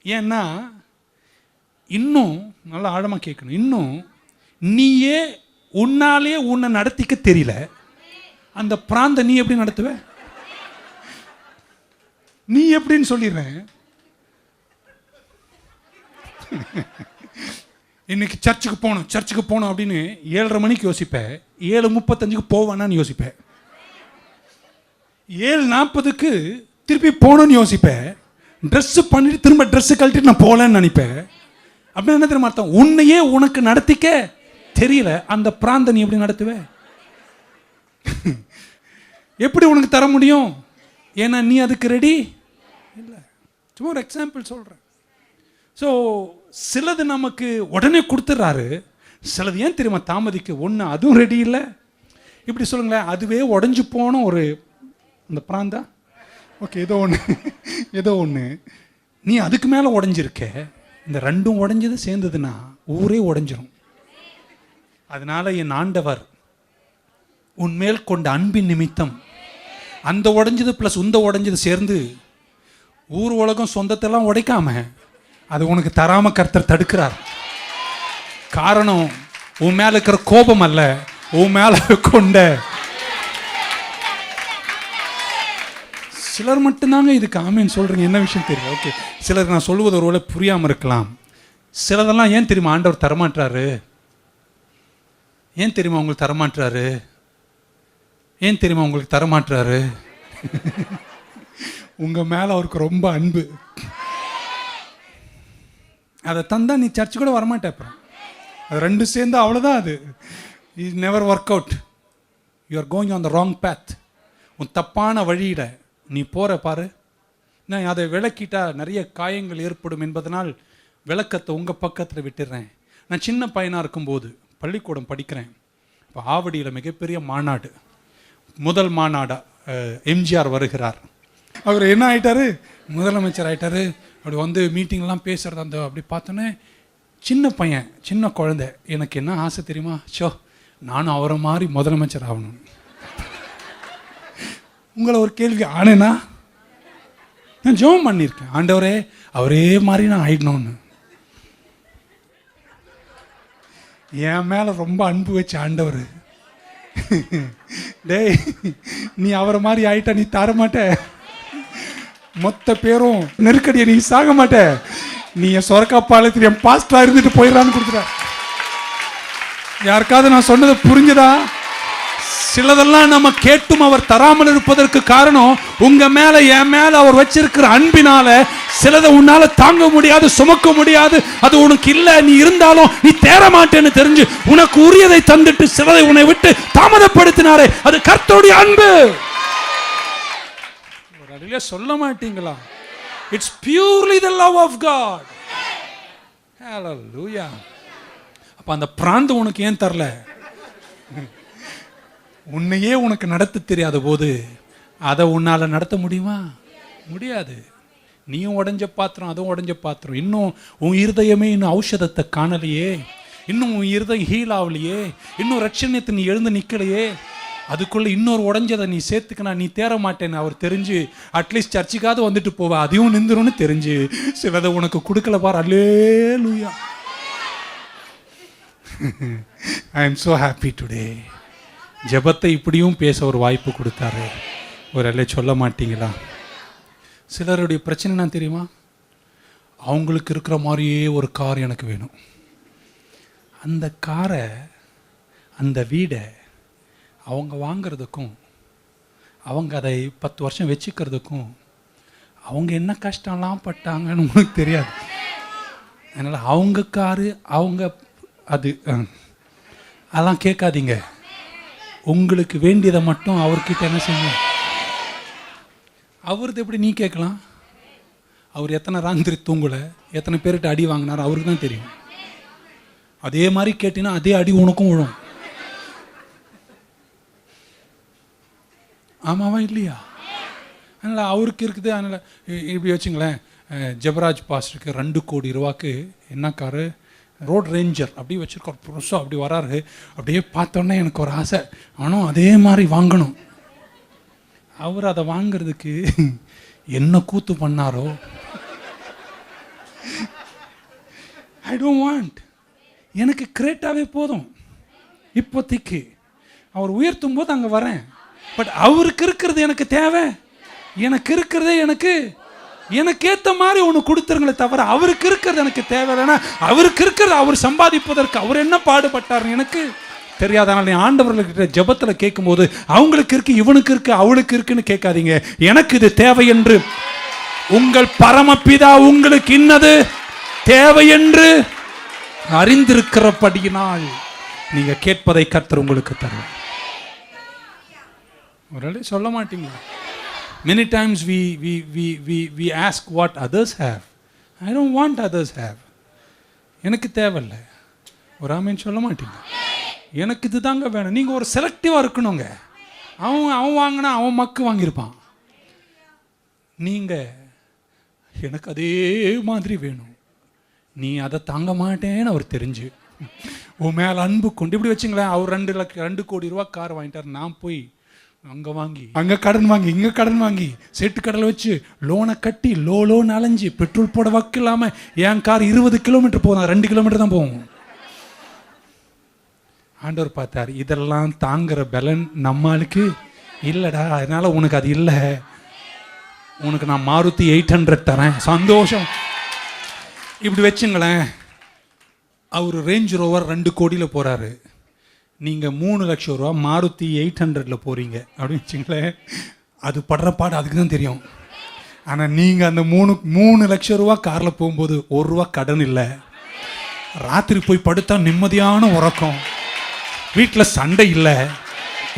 Speaker 1: ஏன்னா இன்னும் நல்லா ஆழமாக கேட்கணும். இன்னும் நீயே உன்னாலே உன்னை நடத்திக்க தெரியல. அந்த பிராந்த நீ எப்படி நடத்துவ? நீ எப்படின்னு சொல்லிடுறேன். இன்னைக்கு சர்ச்சுக்கு போகணும் அப்படின்னு 7:30 மணிக்கு யோசிப்பேன். 7:35 போவானான்னு யோசிப்பேன். 7:40 திருப்பி போகணும்னு யோசிப்பேன். ட்ரெஸ்ஸு பண்ணிட்டு திரும்ப ட்ரெஸ்ஸு கழட்டிட்டு நான் போகலன்னு நினைப்பேன். அப்படின்னு என்ன தெரியுமா அர்த்தம்? உன்னையே உனக்கு நடத்திக்க தெரியல. அந்த பிராந்த நீ எப்படி நடத்துவே? எப்படி உனக்கு தர முடியும்? ஏன்னா நீ அதுக்கு ரெடி இல்லை. சும்மா ஒரு எக்ஸாம்பிள் சொல்கிறேன். ஸோ சிலது நமக்கு உடனே கொடுத்துட்றாரு, சிலது ஏன் தெரியுமா தாமதிக்கு? ஒன்று, அதுவும் ரெடி இல்லை. இப்படி சொல்லுங்களேன், அதுவே உடஞ்சி போன ஒரு அந்த பிராந்தா, ஓகே ஏதோ ஒன்று நீ அதுக்கு மேலே உடஞ்சிருக்க. இந்த ரெண்டும் உடஞ்சது சேர்ந்ததுன்னா ஊரே உடஞ்சிரும். அதனால என் ஆண்டவர் உன்மேல் கொண்ட அன்பின் நிமித்தம் அந்த உடஞ்சது ப்ளஸ் இந்த உடஞ்சது சேர்ந்து ஊர் உலகம் சொந்தத்தெல்லாம் உடைக்காம அது உனக்கு தராம கர்த்தர் தடுக்கிறார். காரணம் உன் மேல இருக்கிற கோபம் அல்ல, உன் மேல கொண்ட சிலர் மட்டும்தாங்க இதுக்கு ஆமேன்னு சொல்றீங்க. என்ன விஷயம் தெரியும்? ஓகே, சிலர் நான் சொல்லுவது ஒருவேளை புரியாமல் இருக்கலாம். சிலதெல்லாம் ஏன் தெரியுமா ஆண்டவர் தரமாட்டாரு? ஏன் தெரியுமா உங்களுக்கு தரமாட்டாரு? ஏன் தெரியுமா உங்களுக்கு தரமாட்டாரு? உங்க மேல அவருக்கு ரொம்ப அன்பு. அதை தந்தா நீ சர்ச்சு கூட வரமாட்டே. அப்புறம் அது ரெண்டு சேர்ந்து அவ்வளோதான். அது is never work out. You are going on the wrong path. உன் தப்பான வழியிட நீ போகிற பாரு. நான் அதை விளக்கிட்டா நிறைய காயங்கள் ஏற்படும் என்பதனால் விளக்கத்தை உங்கள் பக்கத்தில் விட்டுடுறேன். நான் சின்ன பையனாக இருக்கும்போது பள்ளிக்கூடம் படிக்கிறேன். இப்போ ஆவடியில் மிகப்பெரிய மாநாடு, முதல் மாநாடா எம்ஜிஆர் வருகிறார். அவர் என்ன ஆகிட்டாரு? முதலமைச்சர் ஆகிட்டாரு. அப்படி வந்து மீட்டிங்லாம் பேசுகிறது. அந்த அப்படி பார்த்தோன்னே சின்ன பையன், சின்ன குழந்தை, எனக்கு என்ன ஆசை தெரியுமா? நானும் அவரை மாதிரி முதலமைச்சர் ஆகணும். உங்களை ஒரு கேள்வி ஆனேன்னா, நான் ஜெபம் பண்ணியிருக்கேன், ஆண்டவரே அவரே மாதிரி நான் ஆயிடணும்னு. என் மேலே ரொம்ப அன்பு வச்ச ஆண்டவர், டேய் நீ அவரை மாதிரி ஆயிட்டா நீ தரமாட்ட, மொத்த பேரும் நெருக்கடியை நீ சாக மாட்ட, நீ என் சொரக்காப்பாளத்தில் என் பாஸ்டரா இருந்துட்டு போயிடலான்னு கொடுத்துட்ட. யாருக்காவது நான் சொன்னதை புரிஞ்சுதா? சிலதெல்லாம் நம்ம கேட்டும் அவர் தராமல் இருப்பதற்கு காரணம் உங்க மேல என் மேல அவர் வச்சிருக்கிற அன்பினால. சிலதை உன்னால தாங்க முடியாது, சுமக்க முடியாது, அது உனக்கு இல்ல, நீ இருந்தாலும் நீ தேர மாட்டேன்னு தெரிஞ்சு உனக்கு உரியதை தந்துட்டு சிலதை உன்னை விட்டு தாமதப்படுத்தினாரே, அது கர்த்தருடைய அன்பு. சொல்ல மாட்டீங்களா? It's purely the love of God. Hallelujah. அப்ப அந்த பிராந்து உனக்கு ஏன் தரல? உன்னையே உனக்கு நடத்த தெரியாத போது அதை உன்னால நடத்த முடியுமா? முடியாது. நீயும் உடைஞ்ச பாத்திரம், அதுவும் உடைஞ்ச பாத்திரம். இன்னும் உன் இருதயமே இன்னும் ஔஷதத்தை காணலையே, இன்னும் உன் இருதயம் ஹீல் ஆகலையே, இன்னும் ரட்சணியத்தை நீ எழுந்து நிக்கலையே. அதுக்குள்ள இன்னொரு உடைஞ்சதை நீ சேர்த்துக்கனா நீ தேர மாட்டேன்னு அவர் தெரிஞ்சு அட்லீஸ்ட் சர்ச்சுக்காவது வந்துட்டு போவா, அதையும் நிந்துரும்னு தெரிஞ்சு சிலதை உனக்கு கொடுக்கல பார். Hallelujah. I am so happy today. ஜெபத்தை இப்படியும் பேச ஒரு வாய்ப்பு கொடுத்தாரு. ஒரு அல்ல சொல்ல மாட்டீங்களா? சிலருடைய பிரச்சனை என்ன தெரியுமா? அவங்களுக்கு இருக்கிற மாதிரியே ஒரு கார் எனக்கு வேணும். அந்த காரை, அந்த வீடை அவங்க வாங்கிறதுக்கும் அவங்க அதை 10 வருஷம் வச்சுக்கிறதுக்கும் அவங்க என்ன கஷ்டம்லாம் பட்டாங்கன்னு உங்களுக்கு தெரியாது. அதனால் அவங்க காரு, அவங்க அது அதெல்லாம் கேட்காதீங்க. உங்களுக்கு வேண்டியதை மட்டும் அவர்கிட்ட என்ன செய்யணும். அவரது எப்படி நீ கேட்கலாம்? அவர் எத்தனை ராத்திரி தூங்கலை, எத்தனை பேர்கிட்ட அடி வாங்கினார் அவருக்கு தான் தெரியும். அதே மாதிரி கேட்டினா அதே அடி உனக்கும் விழும். ஆமாவா இல்லையா? அதனால் அவருக்கு இருக்குது. அதனால் இப்படி வச்சுங்களேன், ஜெபராஜ் பாஸ்டருக்கு 2 கோடி ரூபாய்க்கு என்ன காரு, ரோட் ரேஞ்சர் அப்படி வச்சுருக்கோம். புதுசாக அப்படி வராரு. அப்படியே பார்த்தோன்னே எனக்கு ஒரு ஆசை, ஆனால் அதே மாதிரி வாங்கணும். அவர் அதை வாங்கிறதுக்கு என்ன கூத்து பண்ணாரோ. I don't want. எனக்கு கிரேட்டாவே போதும் இப்போதைக்கு. அவர் உயர்த்தும் போது அங்கே வரேன். பட் அவருக்கு இருக்கிறது எனக்கு தேவை. எனக்கு இருக்கிறதே எனக்கு ஏற்ற மாதிரி ஒன்று கொடுத்துருங்களே தவிர அவருக்கு இருக்கிறது எனக்கு தேவையில்லைன்னா அவருக்கு இருக்கிறது அவர் சம்பாதிப்பதற்கு அவர் என்ன பாடுபட்டார் எனக்கு தெரியாதனால. நீ ஆண்டவர்கள்கிட்ட ஜெபத்தில் கேட்கும்போது அவங்களுக்கு இருக்கு, இவனுக்கு இருக்கு, அவளுக்கு இருக்குன்னு கேட்காதீங்க. எனக்கு இது தேவை என்று உங்கள் பரமபிதா உங்களுக்கு இன்னது தேவை என்று அறிந்திருக்கிறபடியினால் நீங்க கேட்பதை கர்த்தர் உங்களுக்கு தருவார். ஒரு சொல்ல மாட்டீங்களா? Many times we ask what others have. I don't want others have. எனக்கு தேவையில்லை. ஒரு ஆமேன் சொல்ல மாட்டீங்க. எனக்கு இது தாங்க வேணும். நீங்கள் ஒரு செலக்டிவாக இருக்கணுங்க. அவன் வாங்கினா அவன் மக்கு வாங்கியிருப்பான். நீங்கள் எனக்கு அதே மாதிரி வேணும், நீ அதை தாங்க மாட்டேன்னு அவர் தெரிஞ்சு உன் மேலே அன்பு கொண்டு இப்படி வச்சுங்களேன். அவர் 2 கோடி ரூபா கார் வாங்கிட்டார். நான் போய் அங்கே வாங்கி அங்கே கடன் வாங்கி இங்கே கடன் வாங்கி செட்டு கடலை வச்சு லோனை கட்டி லோன் அலைஞ்சி பெட்ரோல் போட வக்கு இல்லாமல் என் கார் 20 கிலோமீட்டர் போகும், 2 கிலோமீட்டர் தான் போகும். ஆண்டவர் பார்த்தார், இதெல்லாம் தாங்குற பலன் நம்மளுக்கு இல்லைடா, அதனால உனக்கு அது இல்லை, உனக்கு நான் மாருதி 800 தரேன், சந்தோஷம். இப்படி வச்சுங்களேன். அவர் ரேஞ்ச் ரோவர் 2 கோடியில் போகிறாரு, நீங்கள் 3 லட்சம் ரூபா மாருதி 800ல் போகிறீங்க அப்படின்னு வச்சுங்களேன். அது படுற பாடு அதுக்கு தான் தெரியும். ஆனால் நீங்கள் அந்த 3 லட்சம் ரூபா காரில் போகும்போது 1 ரூபா கடன் இல்லை, ராத்திரி போய் படுத்தா நிம்மதியான உறக்கம், வீட்டில் சண்டை இல்லை,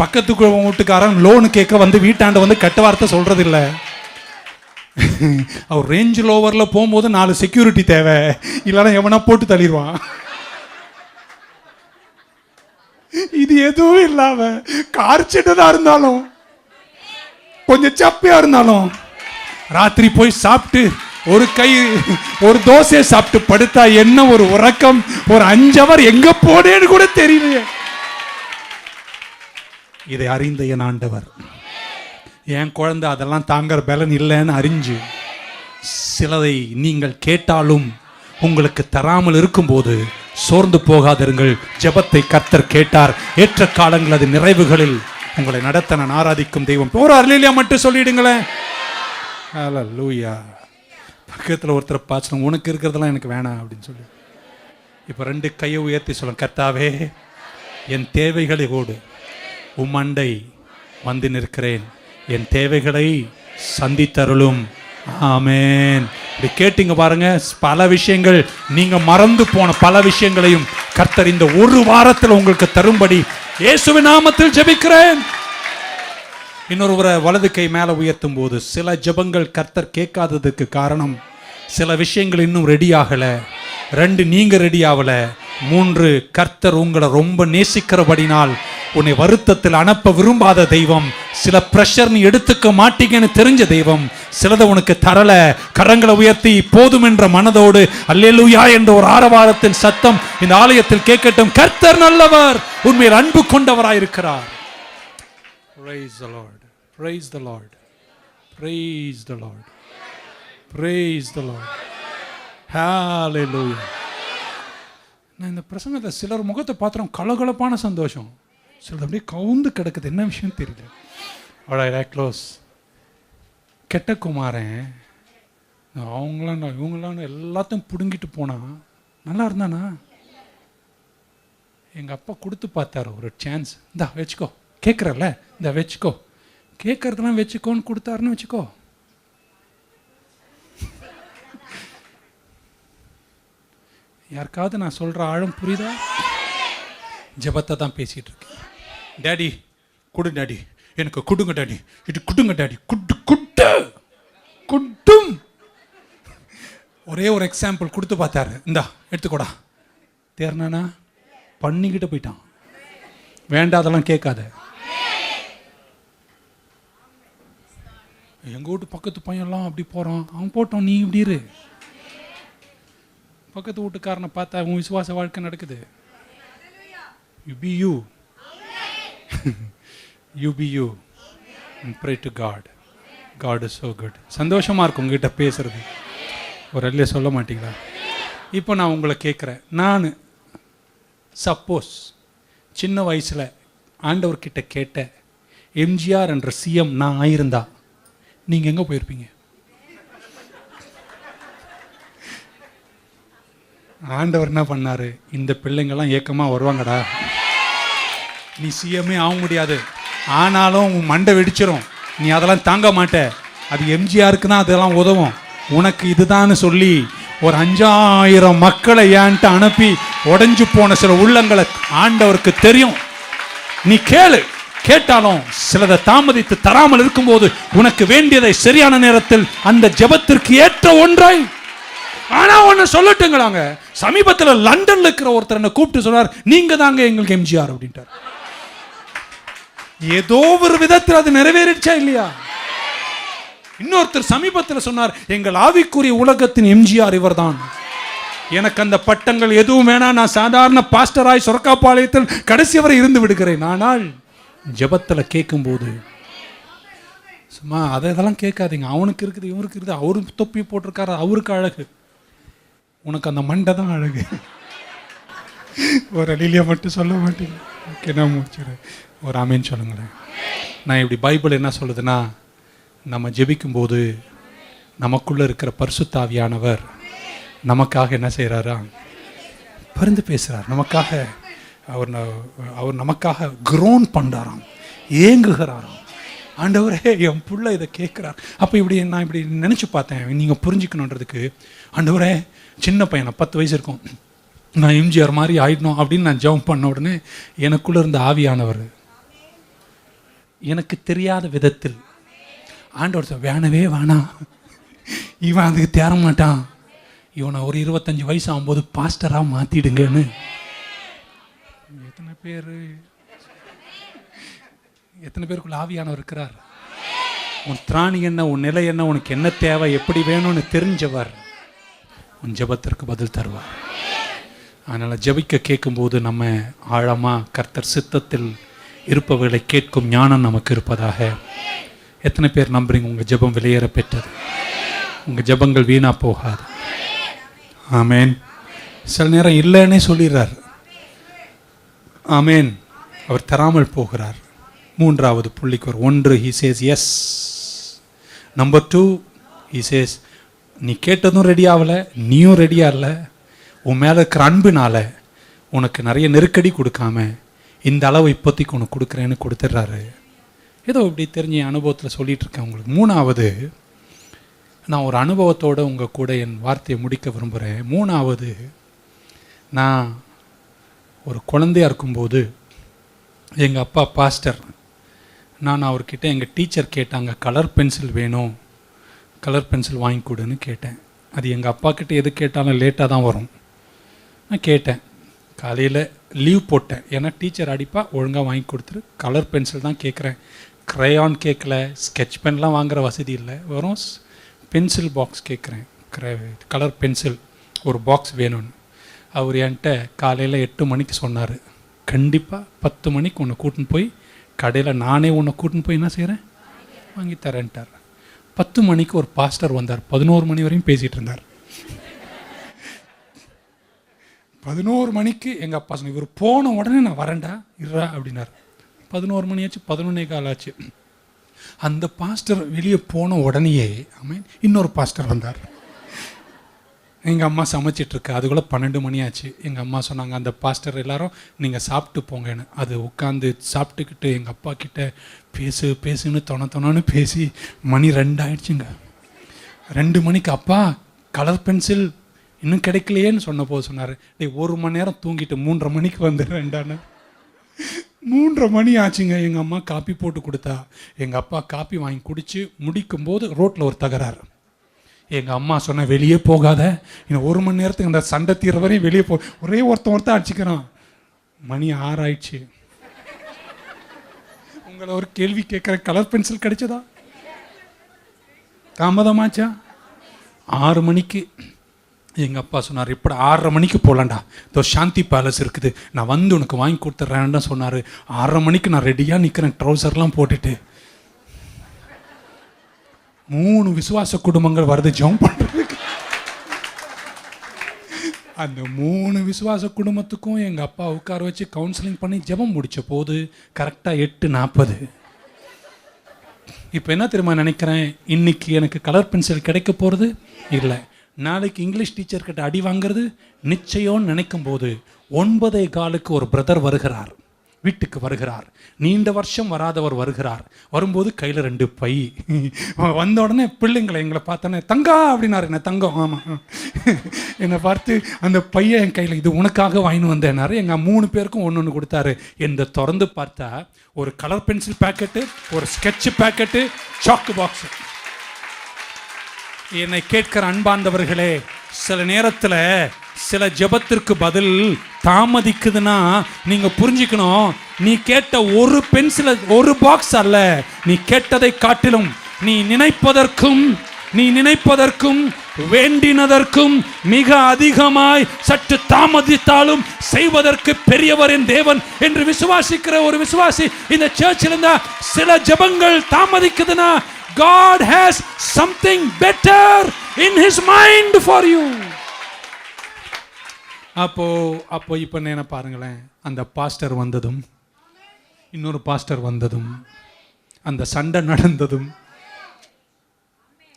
Speaker 1: பக்கத்துக்கு வீட்டுக்காரன் லோனு கேட்க வந்து வீட்டாண்ட வந்து கெட்ட வார்த்தை சொல்கிறது இல்லை. அவர் ரேஞ்ச் ரோவரில் போகும்போது 4 செக்யூரிட்டி தேவை, இல்லைன்னா எவனா போட்டு தள்ளிடுவான். இது எதுவும் இல்லாம கார் சின்னதா இருந்தாலும் கொஞ்சம் சப்பையா இருந்தாலும் ராத்திரி போய் சாப்பிட்டு ஒரு தோசையை சாப்பிட்டு படுத்தா என்ன ஒரு உறக்கம், ஒரு 5 hour எங்க போனேன்னு கூட தெரியலையே. இதை அறிந்த என் ஆண்டவர், என் குழந்தை அதெல்லாம் தாங்குற பலன் இல்லைன்னு அறிஞ்சு சிலதை நீங்கள் கேட்டாலும் உங்களுக்கு தராமல் இருக்கும்போது சோர்ந்து போகாதிருங்கள். ஜெபத்தை கர்த்தர் கேட்டார். ஏற்ற காலங்கள் அது நிறைவுகளில் உங்களை நடத்த நான் ஆராதிக்கும் தெய்வம். ஒரு அல்லேலூயா மட்டும் சொல்லிடுங்களேன். ஹல்லேலூயா. பக்கத்தில் ஒருத்தரை பார்த்து உனக்கு இருக்கிறதெல்லாம் எனக்கு வேணாம் அப்படின்னு சொல்லி இப்போ 2 கையை உயர்த்தி சொல்லுங்க, கர்த்தாவே என் தேவைகளை ஓடு உம்மண்டை வந்து நிற்கிறேன், என் தேவைகளை சந்தித்தருளும். ஆமென். இப்படி கேட்டீங்க பாருங்க, பல விஷயங்கள் நீங்க மறந்து போன பல விஷயங்களையும் கர்த்தர் இந்த ஒரு வாரத்தில் உங்களுக்கு தரும்படி இயேசுவின் நாமத்தில் ஜெபிக்கிறேன். இன்னொருவரை வலது கை மேல உயர்த்தும் போது சில ஜெபங்கள் கர்த்தர் கேட்காததுக்கு காரணம் சில விஷயங்கள் இன்னும் ரெடி ஆகல. 2, நீங்க ரெடி ஆகல. 3, கர்த்தர் உங்களை ரொம்ப நேசிக்கிறபடினால் உன்னை வருத்தத்தில் அனுப்ப விரும்பாத தெய்வம், சில பிரஷர் நீ எடுத்துக்க மாட்டீங்கன்னு தெரிஞ்ச தெய்வம் சிலதை உனக்கு தரல. கரங்களை உயர்த்தி போதும் என்ற மனதோடு அல்லேலூயா என்ற ஒரு ஆரவாரத்தின் சத்தம் இந்த ஆலயத்தில் கேட்கட்டும். கர்த்தர் நல்லவர், உண்மையில் அன்பு கொண்டவராயிருக்கிறார். Praise the Lord. Praise the Lord. Praise the Lord. Praise the Lord. Hallelujah. நான் இந்த பிரசங்கத்தை சிலர் முகத்தை பார்த்துறோம், கலகலப்பான சந்தோஷம். சிலர் அப்படியே கவுந்து கிடக்குது, என்ன விஷயம் தெரியல. அவ்வளோ க்ளோஸ். கெட்ட குமாரன் அவங்களாம் இவங்களாம் எல்லாத்தையும் பிடுங்கிட்டு போனா நல்லா இருந்தானா? எங்கள் அப்பா கொடுத்து பார்த்தாரு ஒரு சான்ஸ், இந்தா வச்சுக்கோ, கேட்குறல்ல இந்த வச்சுக்கோ, கேட்கறதெல்லாம் வச்சுக்கோன்னு கொடுத்தாருன்னு வச்சுக்கோ. யாருக்காவது நான் சொல்ற ஆழம் புரியுதா? ஜெபத்தை தான் பேசிட்டு இருக்கேன். டேடி குடு, டேடி எனக்கு குடுங்க, டேடி இது குடுங்க, டேடி குட்டு குட்டு குட்டும். ஒரே ஒரு எக்ஸாம்பிள் கொடுத்து பார்த்தாரு, இந்தா எடுத்துக்கூடா. தேர்னானா பண்ணிக்கிட்டு போயிட்டான். வேண்டாதெல்லாம் கேட்காத. எங்கள் வீட்டு பக்கத்து பையன்லாம் அப்படி போகிறான், அவன் போட்டோம், நீ இப்படி இரு. பக்கத்து வீட்டுக்காரனை பார்த்தா உன் விசுவாச வாழ்க்கை நடக்குது. You be you, you be you and pray to God. God is so good. சந்தோஷமாக இருக்கும் உங்ககிட்ட பேசுறது. ஒரு அல்லையே சொல்ல மாட்டீங்களா? இப்போ நான் உங்களை கேட்குறேன், நான் சப்போஸ் சின்ன வயசில் ஆண்டவர்கிட்ட கேட்ட எம்ஜிஆர் என்ற சிஎம் நான் ஆயிருந்தா நீங்கள் எங்கே போயிருப்பீங்க? ஆண்டவர் என்ன பண்ணாரு, இந்த பிள்ளைங்கள்லாம் ஏக்கமாக வருவாங்கடா, நீ சிஎம்மே ஆக முடியாது, ஆனாலும் உன் மண்டை வெடிச்சிரும், நீ அதெல்லாம் தாங்க மாட்ட, அது எம்ஜிஆருக்கு தான் அதெல்லாம் உதவும், உனக்கு இதுதான்னு சொல்லி ஒரு 5000 மக்களை ஏன்ட்டு அனுப்பி உடைஞ்சு போன சில உள்ளங்களை ஆண்டவருக்கு தெரியும். நீ கேளு, கேட்டாலும் சிலதை தாமதித்து தராமல் இருக்கும்போது உனக்கு வேண்டியதை சரியான நேரத்தில் அந்த ஜெபத்திற்கு ஏற்ற ஒன்றாய். ஆனா ஒன்னு சொல்லட்டுங்களாங்க, சமீபத்தில் லண்டன்ல இருக்கிற ஒருத்தர் என்ன கூப்பிட்டு சொன்னார், நீங்க தாங்க எங்களுக்கு எம்ஜிஆர் அப்படின்ட்டார். ஏதோ ஒரு விதத்தில் அது நிறைவேறிச்சா இல்லையா? இன்னொருத்தர் சமீபத்தில் சொன்னார், எங்கள் ஆவிக்குரிய உலகத்தின் எம்ஜிஆர் இவர் தான். எனக்கு அந்த பட்டங்கள் எதுவும் வேணாம், நான் சாதாரண பாஸ்டராய் சொர்க்காப்பாளையத்தில் கடைசி வரை இருந்து விடுகிறேன். ஆனால் ஜெபத்தில் கேட்கும்போது சும்மா அதெல்லாம் கேட்காதீங்க, அவனுக்கு இருக்குது இவருக்கு இருக்குது, அவரு தொப்பி போட்டிருக்காரு அவருக்கு அழகு, உனக்கு அந்த மண்டை தான் அழகு. ஒரு அடியிலேயே மட்டும் சொல்ல மாட்டேங்க. ஓகே, நான் முடிச்சுக்கிறேன். ஒரு ஆமேன்னு சொல்லுங்களேன். நான் இப்படி பைபிள் என்ன சொல்லுதுன்னா, நம்ம ஜெபிக்கும்போது நமக்குள்ளே இருக்கிற பரிசுத்த ஆவியானவர் நமக்காக என்ன செய்கிறாரா, பரிந்து பேசுகிறார். நமக்காக அவர் நமக்காக குரோன் பண்ணுறாராம், ஏங்குகிறாராம். ஆண்டவரே என் புள்ள இதை கேட்குறார். அப்போ இப்படி நான் இப்படி நினச்சி பார்த்தேன், நீங்கள் புரிஞ்சுக்கணுன்றதுக்கு. ஆண்டவரே சின்ன பையனை 10 வயசு இருக்கும், நான் எம்ஜிஆர் மாதிரி ஆயிடணும் அப்படின்னு நான் ஜெபம் பண்ண உடனே எனக்குள்ளே இருந்த ஆவியானவர் எனக்கு தெரியாத விதத்தில் ஆண்டவர் வேணவே வேணாம், இவன் அதுக்கு தேர மாட்டான், இவனை ஒரு 25 வயசு ஆகும்போது பாஸ்டராக மாற்றிடுங்கன்னு. எத்தனை பேருக்குள்ள ஆவியானவர் இருக்கிறார்? உன் திராணி என்ன, உன் நிலை என்ன, உனக்கு என்ன தேவை, எப்படி வேணும்னு தெரிஞ்சவர் உன் ஜெபத்திற்கு பதில் தருவார். அதனால் ஜெபிக்க கேட்கும்போது நம்ம ஆழமாக கர்த்தர் சித்தத்தில் இருப்பவர்களை கேட்கும் ஞானம் நமக்கு இருப்பதாக. எத்தனை பேர் நம்புறீங்க உங்கள் ஜெபம் வெளியேற பெற்றது? உங்கள் ஜெபங்கள் வீணாக போகாது. ஆமேன். சில நேரம் இல்லைன்னே சொல்லிடுறார். ஆமேன். அவர் தராமல் போகிறார். 3வது புள்ளிக்கு ஒரு 1 he says yes. Number 2 he says நீ கேட்டதும் ரெடி ஆகலை, நீயும் ரெடியாக இல்லை, உன் மேலே இருக்கிற அன்பினால உனக்கு நிறைய நெருக்கடி கொடுக்காம இந்த அளவு இப்போதைக்கு உனக்கு கொடுக்குறேன்னு கொடுத்துட்றாரு. ஏதோ இப்படி தெரிஞ்ச அனுபவத்தில் சொல்லிகிட்டு இருக்கேன் உங்களுக்கு. மூணாவது, நான் ஒரு அனுபவத்தோடு உங்கள் கூட என் வார்த்தையை முடிக்க விரும்புகிறேன். மூணாவது, நான் ஒரு குழந்தையாக இருக்கும்போது எங்கள் அப்பா பாஸ்டர், நான் அவர்கிட்ட எங்கள் டீச்சர் கேட்டாங்க, கலர் பென்சில் வேணும், கலர் பென்சில் வாங்கி கொடுன்னு கேட்டேன். அது எங்கள் அப்பா கிட்ட எது கேட்டாலும் லேட்டாக தான் வரும். நான் கேட்டேன், காலையில் லீவ் போட்டேன், ஏன்னா டீச்சர் அடிப்பா, ஒழுங்காக வாங்கி கொடுத்துரு, கலர் பென்சில் தான் கேட்குறேன், க்ரையான் கேட்கல, ஸ்கெட்ச் பென்லாம் வாங்குகிற வசதி இல்லை, வெறும் பென்சில் பாக்ஸ் கேட்குறேன், கலர் பென்சில் ஒரு பாக்ஸ் வேணும்னு. அவர் என்கிட்ட காலையில் 8 மணிக்கு சொன்னார், கண்டிப்பாக 10 மணிக்கு உன்னை கூட்டின்னு போய் கடையில் நானே உன்னை கூட்டின்னு போய் என்ன செய்கிறேன், வாங்கி தரேன்ட்டார். 10 மணிக்கு ஒரு பாஸ்டர் வந்தார், 11 மணி வரையும் பேசிகிட்டு இருந்தார். 11 மணிக்கு எங்கள் அப்பா சொன்ன, இவர் போன உடனே நான் வரேன்டா இருறா அப்படின்னார். 11 மணி ஆச்சு, 11:15 ஆச்சு. அந்த பாஸ்டர் வெளியே போன உடனேயே இன்னொரு பாஸ்டர் வந்தார். எங்கள் அம்மா சமைச்சிட்ருக்கு, அதுக்குள்ளே 12 மணி ஆச்சு. எங்கள் அம்மா சொன்னாங்க, அந்த பாஸ்டர் எல்லாரும் நீங்கள் சாப்பிட்டு போங்கன்னு. அது உட்காந்து சாப்பிட்டுக்கிட்டு எங்கள் அப்பா கிட்ட பேசுன்னு தொணன்னு பேசி மணி 2 ஆயிடுச்சுங்க. 2 மணிக்கு அப்பா கலர் பென்சில் இன்னும் கிடைக்கலையேன்னு சொன்ன போது சொன்னார், டேய் 1 மணி நேரம் தூங்கிட்டு 3:30 மணிக்கு வந்துடுறேன்டான்னு. 3:30 மணி ஆச்சுங்க. எங்கள் அம்மா காப்பி போட்டு கொடுத்தா. எங்கள் அப்பா காப்பி வாங்கி குடித்து முடிக்கும்போது ரோட்டில் ஒரு தகராறு. எங்கள் அம்மா சொன்ன, வெளியே போகாத, இன்னும் 1 மணி நேரத்துக்கு அந்த சண்டை தீர வரையும் வெளியே போ, ஒரே ஒருத்தன் அடிச்சுக்கிறான். மணி 6 ஆயிடுச்சு. உங்களை ஒரு கேள்வி கேட்குற, கலர் பென்சில் கிடைச்சதா, தாமதமாச்சா? 6 மணிக்கு எங்கள் அப்பா சொன்னார், இப்படி 6:30 மணிக்கு போகலாண்டா, இதோ சாந்தி பேலஸ் இருக்குது, நான் வந்து உனக்கு வாங்கி கொடுத்துட்றேன்னு சொன்னார். 6:30 மணிக்கு நான் ரெடியாக நிற்கிறேன், ட்ரௌசர்லாம் போட்டுட்டு. 3 விசுவாச குடும்பங்கள் வருது ஜெபம் பண்ணுறதுக்கு. அந்த 3 விசுவாச குடும்பத்துக்கும் எங்கள் அப்பா உட்கார வச்சு கவுன்சிலிங் பண்ணி ஜெபம் முடித்த போது கரெக்டாக 8:40. இப்போ என்ன தெரியுமா நினைக்கிறேன், இன்னைக்கு எனக்கு கலர் பென்சில் கிடைக்க போகிறது இல்லை, நாளைக்கு இங்கிலீஷ் டீச்சர்கிட்ட அடி வாங்கிறது நிச்சயம்னு நினைக்கும் போது 9:15 ஒரு பிரதர் வருகிறார், வீட்டுக்கு வருகிறார். நீண்ட வருஷம் வராதவர் வருகிறார். வரும்போது கையில் 2 பை. வந்த உடனே பிள்ளைங்களை எங்களை பார்த்தோன்னே, தங்கா அப்படின்னாரு. என்ன தங்கம்? ஆமாம். என்னை பார்த்து அந்த பையன் என் கையில், இது உனக்காக வாங்கின்னு வந்தேன்னாரு. எங்கள் 3 பேருக்கும் ஒன்று கொடுத்தாரு. என்னை திறந்து பார்த்தா ஒரு கலர் பென்சில் பேக்கெட்டு, ஒரு ஸ்கெட்ச் பேக்கெட்டு, சாக்கு பாக்ஸு. என்னை கேட்கிற அன்பார்ந்தவர்களே, சில நேரத்தில் சில ஜெபத்திற்கு பதில் தாமதிக்குதுன்னா நீங்க புரிஞ்சுக்கணும், நீ கேட்ட ஒரு பென்சில், ஒரு பாக்ஸ் அல்ல, நீ கேட்டதை காட்டிலும் நீ நினைப்பதற்கும் வேண்டினதற்கும் மிக அதிகமாய் சற்று தாமதித்தாலும் செய்வதற்கு பெரியவர் என் தேவன் என்று விசுவாசிக்கிற ஒரு விசுவாசி இந்த சர்ச்சில் இருந்தா, சில ஜெபங்கள் தாமதிக்குதுன்னா God has something better in his mind for you. அப்போ இப்போ என்ன பாருங்களேன், அந்த பாஸ்டர் வந்ததும், இன்னொரு பாஸ்டர் வந்ததும், அந்த சண்டை நடந்ததும்,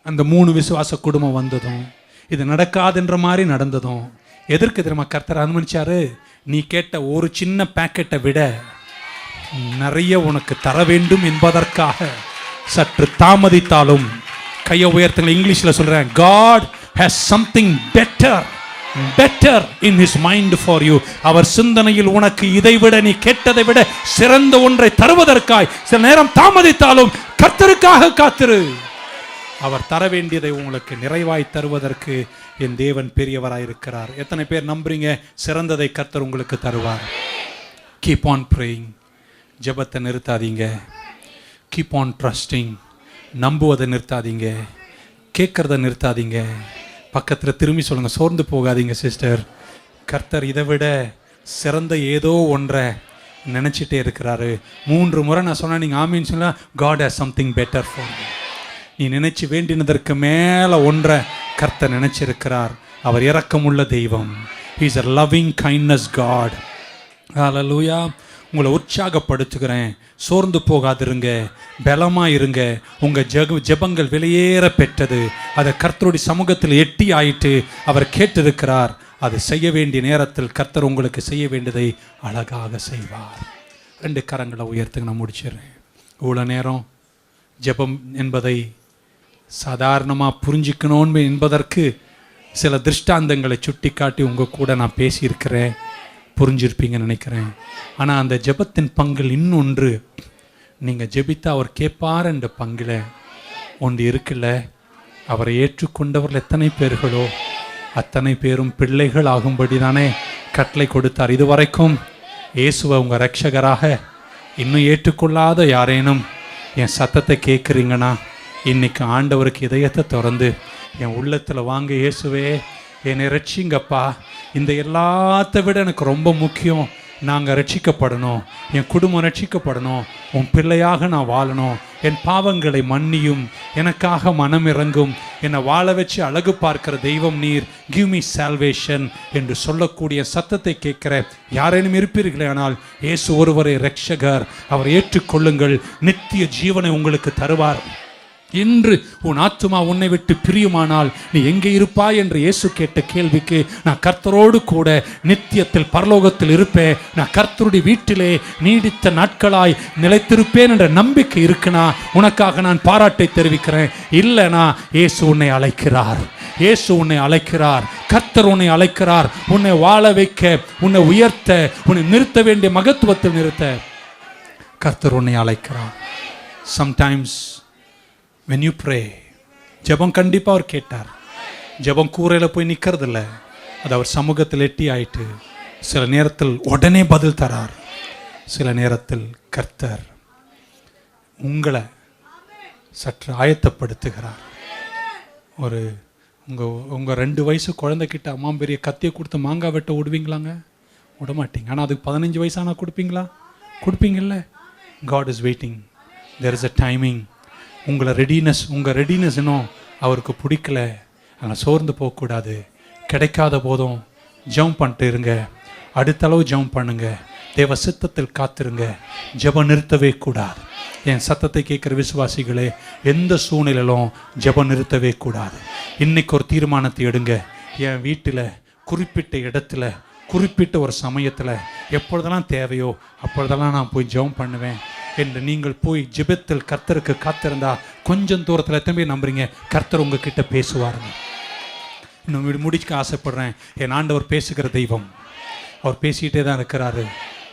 Speaker 1: அந்த 3 விசுவாச குடும்பம் வந்ததும், இது நடக்காதுன்ற மாதிரி நடந்ததும், எதற்கு தெரியுமா கர்த்தர் அனுமதிச்சாரு? நீ கேட்ட ஒரு சின்ன பேக்கெட்டை விட நிறைய உனக்கு தர வேண்டும் என்பதற்காக. சற்று தாமதித்தாலும் கையை உயர்த்துங்க. இங்கிலீஷ்ல சொல்றேன், God has something better in his mind for you. அவர் சிந்தனையில் உனக்கு இதைவிட, நீ கேட்டதை விட சிறந்த ஒன்றை தருவதற்காய் சில நேரம் தாமதித்தாலும் கர்த்தருக்காக காத்திரு. அவர் தர வேண்டியதை உங்களுக்கு நிறைவாய் தருவதற்கு என் தேவன் பெரியவராயிருக்கிறார். எத்தனை பேர் நம்புறீங்க சிறந்ததை கர்த்தர் உங்களுக்கு தருவார்? Keep on praying. ஜெபத்தை நிறுத்தாதீங்க. Keep on trusting. நம்புவதை நிறுத்தாதீங்க, கேட்கறத நிறுத்தாதீங்க. பக்கத்தில் திரும்பி சொல்லுங்க, சோர்ந்து போகாதீங்க சிஸ்டர், கர்த்தர் இதை விட சிறந்த ஏதோ ஒன்றை நினச்சிட்டே இருக்கிறாரு. 3 முறை நான் சொன்னேன், நீங்கள் ஆமீன்னு சொன்னா, God has something better for you. நீ நினைச்சு வேண்டினதற்கு மேலே ஒன்றை கர்த்தர் நினைச்சிருக்கிறார். அவர் இரக்கமுள்ள தெய்வம். He is a loving kindness God. ஹல்லேலூயா. உங்களை உற்சாகப்படுத்துகிறேன், சோர்ந்து போகாதிருங்க, பலமாக இருங்க. உங்கள் ஜெபங்கள் வெளியேற பெற்றது, அதை கர்த்தருடைய சமூகத்தில் எட்டி ஆயிட்டு அவர் கேட்டிருக்கிறார். அதை செய்ய வேண்டிய நேரத்தில் கர்த்தர் உங்களுக்கு செய்ய வேண்டியதை அழகாக செய்வார். 2 கரங்களை உயர்த்துங்க. நான் முடிச்சிடுறேன். இவ்வளோ நேரம் ஜெபம் என்பதை சாதாரணமாக புரிஞ்சிக்கணும் என்பதற்கு சில திருஷ்டாந்தங்களை சுட்டி காட்டி உங்கள் கூட நான் பேசியிருக்கிறேன், புரிஞ்சிருப்பீங்கன்னு நினைக்கிறேன். ஆனால் அந்த ஜெபத்தின் பங்கில் இன்னொன்று, நீங்கள் ஜெபித்தா அவர் கேட்பார் என்ற பங்கில் ஒன்று இருக்குல்ல. அவரை ஏற்றுக்கொண்டவர்கள் எத்தனை பேர்களோ அத்தனை பேரும் பிள்ளைகள் ஆகும்படி தானே கட்டளை கொடுத்தார். இதுவரைக்கும் இயேசுவை உங்கள் ரட்சகராக இன்னும் ஏற்றுக்கொள்ளாத யாரேனும் என் சத்தத்தை கேட்குறீங்கன்னா, இன்னைக்கு ஆண்டவருக்கு இதயத்தை திறந்து என் உள்ளத்தில் வாங்க, இயேசுவே என்னை ரட்சிங்கப்பா, இந்த எல்லாத்தை விட எனக்கு ரொம்ப முக்கியம், நாங்கள் ரட்சிக்கப்படணும், என் குடும்பம் ரட்சிக்கப்படணும், உன் பிள்ளையாக நான் வாழணும், என் பாவங்களை மன்னியும், எனக்காக மனம் இறங்கும், என்னை வாழ வச்சு அழகு பார்க்கிற தெய்வம் நீர், கிவ் மீ சால்வேஷன் என்று சொல்லக்கூடிய சத்தத்தை கேட்கிற யாரேனும் இருப்பீர்களே, ஆனால் இயேசு ஒருவரை ரட்சகர், அவர் ஏற்றுக்கொள்ளுங்கள், நித்திய ஜீவனை உங்களுக்கு தருவார். இன்று உன் ஆத்துமா உன்னை விட்டு பிரியுமானால் நீ எங்கே இருப்பாய் என்று இயேசு கேட்ட கேள்விக்கு, நான் கர்த்தரோடு கூட நித்தியத்தில் பரலோகத்தில் இருப்பேன், நான் கர்த்தருடைய வீட்டிலே நீடித்த நாட்களாய் நிலைத்திருப்பேன் என்ற நம்பிக்கை இருக்குனா உனக்காக நான் பாராட்டை தெரிவிக்கிறேன். இல்லைனா இயேசு உன்னை அழைக்கிறார், இயேசு உன்னை அழைக்கிறார், கர்த்தர் உன்னை அழைக்கிறார், உன்னை வாழ வைக்க, உன்னை உயர்த்த, உன்னை நிறுத்த வேண்டிய மகத்துவத்தில் நிறுத்த கர்த்தர் உன்னை அழைக்கிறார். சம்டைம்ஸ் when you pray, ஜெபம் கண்டிப்பாக அவர் கேட்டார். ஜெபம் கூரையில் போய் நிற்கிறதில்ல, அது அவர் சமூகத்தில் எட்டி ஆயிட்டு சில நேரத்தில் உடனே பதில் தரார். சில நேரத்தில் கர்த்தர் உங்களை சற்று ஆயத்தப்படுத்துகிறார். ஒரு உங்கள் 2 வயசு குழந்தைகிட்ட அம்மா பெரிய கத்தியை கொடுத்து மாங்காய் வெட்ட விடுவீங்களாங்க? விட மாட்டீங்க. ஆனால் அதுக்கு 15 வயசானா கொடுப்பீங்களா? கொடுப்பீங்கல்ல. God is waiting. There is a timing. உங்களை உங்கள் ரெடினஸ் இன்னும் அவருக்கு பிடிக்கல, ஆனால் சோர்ந்து போகக்கூடாது. கிடைக்காத போதும் ஜம்ப் பண்ணிட்டு இருங்க, அடுத்த அளவு ஜம்ப் பண்ணுங்க, தேவ சித்தத்தில் காத்திருங்க, ஜெபம் நிறுத்தவே கூடாது. என் சத்தத்தை கேட்குற விசுவாசிகளே, எந்த சூழ்நிலையிலும் ஜெபம் நிறுத்தவே கூடாது. இன்னைக்கு ஒரு தீர்மானத்தை எடுங்க. என் வீட்டில் குறிப்பிட்ட இடத்துல குறிப்பிட்ட ஒரு சமயத்தில் எப்பொழுதெல்லாம் தேவையோ அப்பொழுதெல்லாம் நான் போய் ஜெபம் பண்ணுவேன் என்று நீங்கள் போய் ஜெபத்தில் கர்த்தருக்கு காத்திருந்தா, கொஞ்சம் தூரத்தில் எத்தனை பேர் நம்புறீங்க கர்த்தர் உங்ககிட்ட பேசுவாருங்க. இன்னும் முடிக்க ஆசைப்படுறேன். என் ஆண்டவர் பேசுகிற தெய்வம், அவர் பேசிகிட்டே தான் இருக்கிறாரு.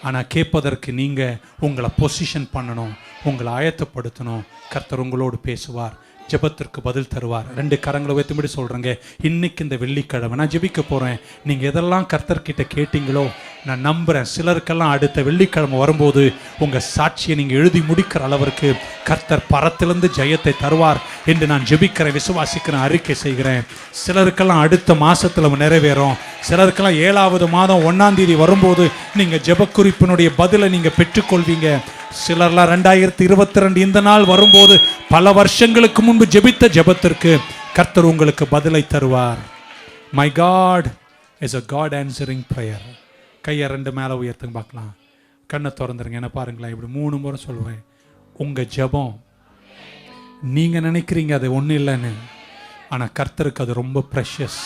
Speaker 1: ஆனால் கேட்பதற்கு நீங்கள் உங்களை பொசிஷன் பண்ணணும், உங்களை ஆயத்தப்படுத்தணும். கர்த்தர் உங்களோடு பேசுவார், ஜெபத்திற்கு பதில் தருவார். 2 கரங்களை உயர்த்தும்படி சொல்கிறேங்க. இன்றைக்கி இந்த வெள்ளிக்கிழமை நான் ஜெபிக்க போகிறேன். நீங்கள் எதெல்லாம் கர்த்தர்கிட்ட கேட்டீங்களோ நான் நம்புகிறேன், சிலருக்கெல்லாம் அடுத்த வெள்ளிக்கிழமை வரும்போது உங்கள் சாட்சியை நீங்கள் எழுதி முடிக்கிற அளவிற்கு கர்த்தர் பரத்திலிருந்து ஜெயத்தை தருவார் என்று நான் ஜெபிக்கிறேன், விசுவாசிக்கிறேன், அறிக்கை செய்கிறேன். சிலருக்கெல்லாம் அடுத்த மாதத்தில் நிறைவேறும். சிலருக்கெல்லாம் 7வது மாதம் 1ஆம் தேதி வரும்போது நீங்கள் ஜெபக்குறிப்பினுடைய பதிலை நீங்கள் பெற்றுக்கொள்வீங்க. சிலர்லாம் 2022 இந்த நாள் வரும்போது பல வருஷங்களுக்கு முன்பு ஜெபித்த ஜெபத்திற்கு கர்த்தர் உங்களுக்கு பதிலை தருவார். My God is a God answering prayer. கையை 2 மேலே உயர்த்துங்க பார்க்கலாம். கண்ணை திறந்துருங்க. என்ன பாருங்களேன், இப்படி 3 முறை சொல்லுவேன். உங்கள் ஜெபம் நீங்கள் நினைக்கிறீங்க அது ஒன்றும் இல்லைன்னு, ஆனால் கர்த்தருக்கு அது ரொம்ப ப்ரெஷஸ்.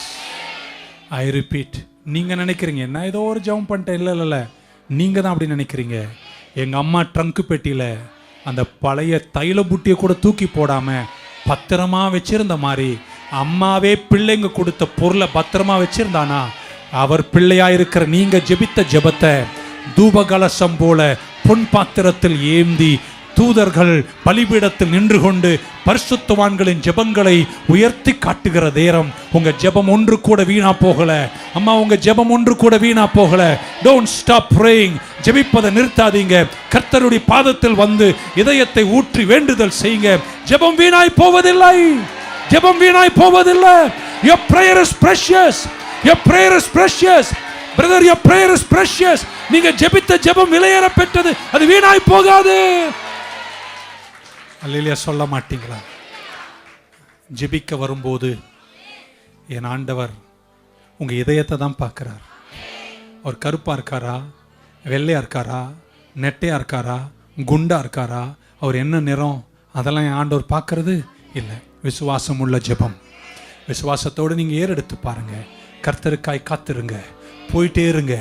Speaker 1: ஐ ரிப்பீட், நீங்கள் நினைக்கிறீங்க என்ன ஏதோ ஒரு ஜெபம் பண்ணிட்டேன், இல்லை, நீங்கள் தான் அப்படி நினைக்கிறீங்க. எங்கள் அம்மா ட்ரங்கு பெட்டியில் அந்த பழைய தைல புட்டியை கூட தூக்கி போடாமல் பத்திரமா வச்சிருந்த மாதிரி அம்மாவே பிள்ளைங்க கொடுத்த பொருளை பத்திரமா வச்சிருந்தானா, அவர் பிள்ளையாக இருக்கிற நீங்கள் ஜெபித்த ஜெபத்தை தூபகலசம் போல பொன் பாத்திரத்தில் ஏந்தி தூதர்கள் பலிபீடத்தில் நின்று கொண்டு பரிசுத்தவான்களின் ஜெபங்களை உயர்த்தி காட்டுகிற நேரம். உங்க ஜெபம் ஒன்று கூட வீணா போகல அம்மா, உங்க ஜெபம் ஒன்று கூட வீணா போகல. Don't stop praying. ஜெபிப்பதை நிறுத்தாதீங்க. கர்த்தருடைய பாதத்தில் வந்து இதயத்தை ஊற்றி வேண்டுதல் செய்யுங்க. ஜெபம் வீணாய் போவதில்லை, ஜெபம் வீணாய் போவதில்லை. Your prayer is precious. Your prayer is precious. Brother, your prayer is precious. நீங்க ஜெபித்த ஜெபம் விலையேற பெற்றது, அது வீணாய் போகாது. அல்லேலூயா சொல்ல மாட்டீங்களா? ஜெபிக்க வரும்போது என் ஆண்டவர் உங்க இதயத்தை தான் பார்க்கிறார். அவர் கருப்பா இருக்காரா, வெள்ளையா இருக்காரா, நெட்டையா இருக்காரா, குண்டா இருக்காரா, அவர் என்ன நிறம், அதெல்லாம் என் ஆண்டவர் பார்க்கறது இல்லை. விசுவாசம் உள்ள ஜெபம், விசுவாசத்தோடு நீங்க ஏறெடுத்து பாருங்க. கர்த்தருக்காய் காத்திருங்க, போயிட்டே இருங்க.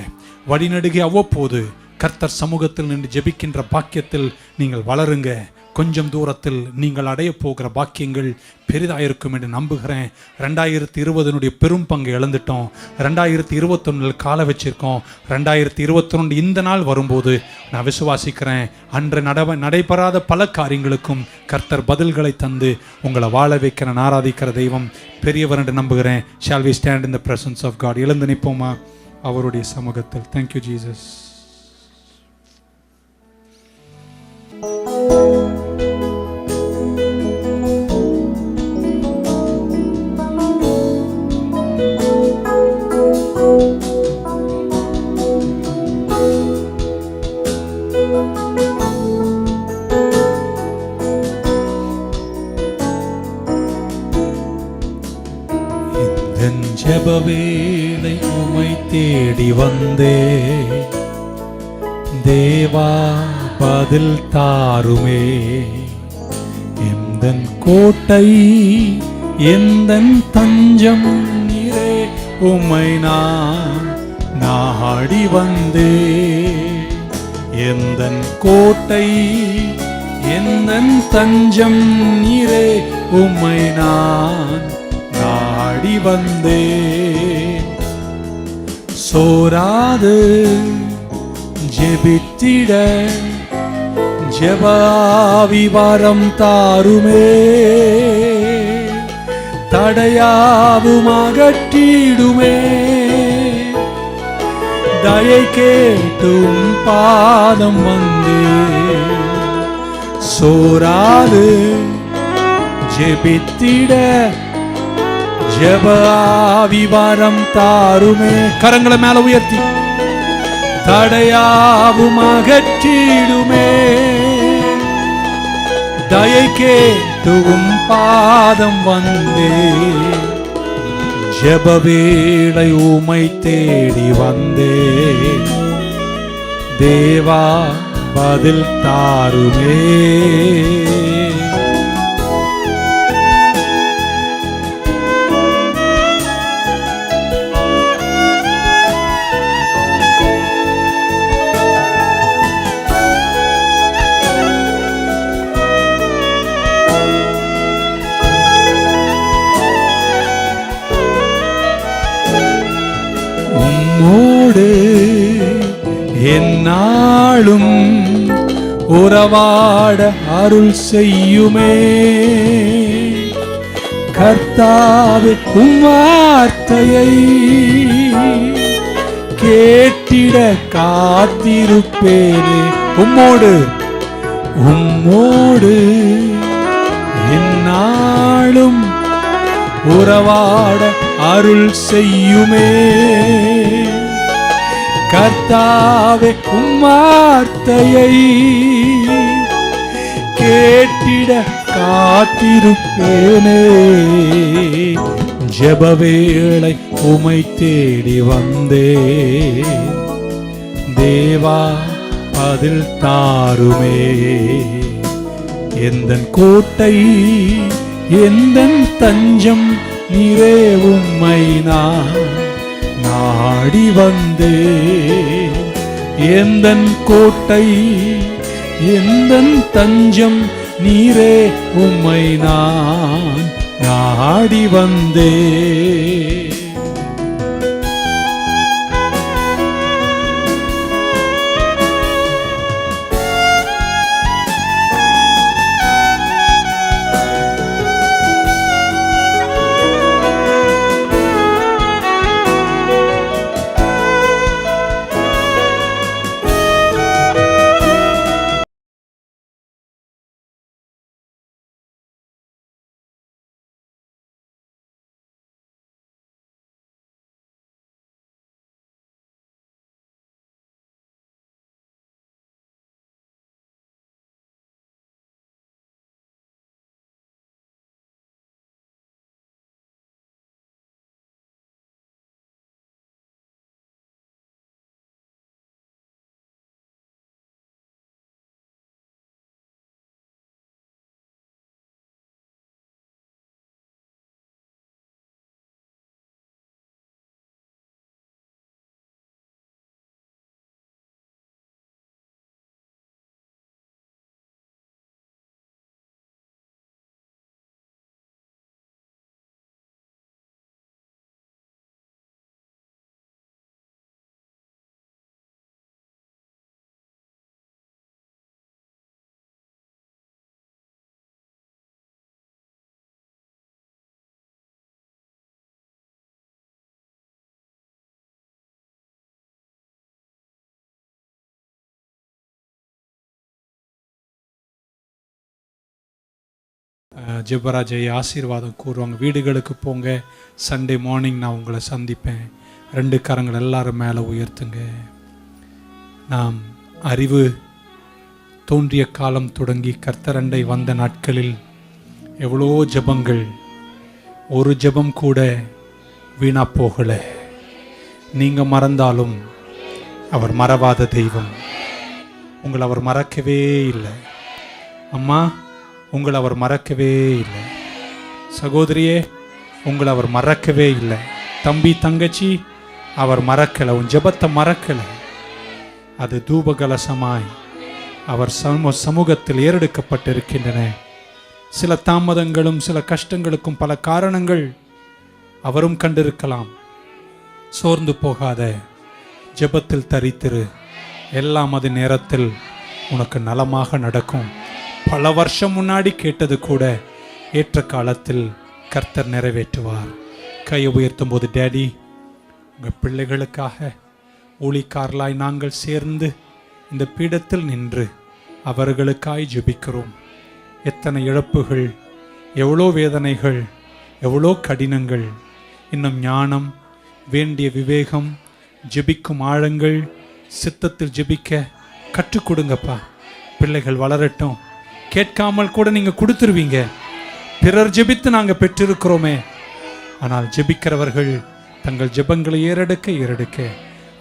Speaker 1: வழிநடுகி அவ்வப்போது கர்த்தர் சமூகத்தில் நின்று ஜெபிக்கின்ற பாக்கியத்தில் நீங்கள் வளருங்க. கொஞ்சம் தூரத்தில் நீங்கள் அடைய போகிற பாக்கியங்கள் பெரிதாயிருக்கும் என்று நம்புகிறேன். 2020 பெரும் பங்கு இழந்துட்டோம். 2021 கால வச்சிருக்கோம். 2021 இந்த நாள் வரும்போது நான் விசுவாசிக்கிறேன், அன்று நடைபெறாத பல காரியங்களுக்கும் கர்த்தர் பதில்களை தந்து உங்களை வாழ வைக்கிற ஆராதிக்கிற தெய்வம் பெரியவர் என்று நம்புகிறேன். Shall we stand in the presence of God? எழுந்து நிற்போமா அவருடைய சமூகத்தில். Thank you Jesus. ஜெப வேளை உம்மை தேடி வந்தே, தேவா பதில் தாருமே. எந்தன் கோட்டை எந்தன் தஞ்சம் நீரே, உம்மை நான் நாடி வந்தே. எந்தன் கோட்டை எந்தன் தஞ்சம் நீரே, உம்மை நான் நாடி வந்தே. சோராது ஜெபித்திட ஜெபாவி வரம் தாருமே. தடையாவும் அகற்றிடுமே. தயை கேட்டும் பாதம் வந்தே. சோராது ஜெபித்திட ஜெபாவி வரம் தாருமே. கரங்களை மேல உயர்த்தி. தடையாவும் அகற்றிடுமே. தயை கேட்டும் பாதம் வந்தே. ஜெப வேளை உம்மை தேடி வந்தே, தேவா பதில் தாருமே. உம்மோடு எந்நாளும் உறவாட அருள் செய்யுமே. கர்த்தாவே உம் வார்த்தையை கேட்டிட காத்திருப்பேனே. உம்மோடு உம்மோடு எந்நாளும் உறவாட அருள் செய்யுமே. கர்த்தாவே உம் வார்த்தையை கேட்டிட காத்திருப்பேனே. ஜெப வேளை உம்மை தேடி வந்தே, தேவா பதில் தாருமே. எந்தன் கோட்டை எந்தன் தஞ்சம் நீரே, உம்மை நான் நாடி வந்தே. எந்தன் கோட்டை எந்தன் தஞ்சம் நீரே, உம்மை நான் நாடி வந்தே. ஜெபராஜை ஆசீர்வாதம் கூறுவாங்க. வீடுகளுக்கு போங்க. சண்டே மார்னிங் நான் உங்களை சந்திப்பேன். 2 கரங்கள் எல்லாரும் மேலே உயர்த்துங்க. நாம் அறிவு தோன்றிய காலம் தொடங்கி கர்த்தரண்டை வந்த நாட்களில் எவ்வளோ ஜெபங்கள், ஒரு ஜெபம் கூட வீணா போகல. நீங்க மறந்தாலும் அவர் மறவாத தெய்வம். உங்களை அவர் மறக்கவே இல்லை. அம்மா, உங்களை அவர் மறக்கவே இல்லை. சகோதரியே, உங்களை அவர் மறக்கவே இல்லை. தம்பி, தங்கச்சி, அவர் மறக்கலை. உன் ஜெபத்தை மறக்கலை. அது தூபகலசமாய் அவர் சமூகத்தில் ஏறெடுக்கப்பட்டிருக்கின்றன. சில தாமதங்களும் சில கஷ்டங்களுக்கும் பல காரணங்கள் அவரும் கண்டிருக்கலாம். சோர்ந்து போகாத, ஜெபத்தில் தரித்திரு. எல்லாம் அது நேரத்தில் உனக்கு நலமாக நடக்கும். பல வருஷம் முன்னாடி கேட்டது கூட ஏற்ற காலத்தில் கர்த்தர் நிறைவேற்றுவார். கையை உயர்த்தும் போது, டேடி, உங்கள் பிள்ளைகளுக்காக ஊழிக்காரலாய் நாங்கள் சேர்ந்து இந்த பீடத்தில் நின்று அவர்களுக்காய் ஜெபிக்கிறோம். எத்தனை இழப்புகள், எவ்வளோ வேதனைகள், எவ்வளோ கடினங்கள். இன்னும் ஞானம், வேண்டிய விவேகம், ஜெபிக்கும் ஆழங்கள், சித்தத்தில் ஜெபிக்க கற்றுக் கொடுங்கப்பா. பிள்ளைகள் வளரட்டும். கேட்காமல் கூட நீங்கள் கொடுத்துருவீங்க. பிறர் ஜெபித்து நாங்கள் பெற்றிருக்கிறோமே. ஆனால் ஜெபிக்கிறவர்கள் தங்கள் ஜெபங்களை ஏறெடுக்க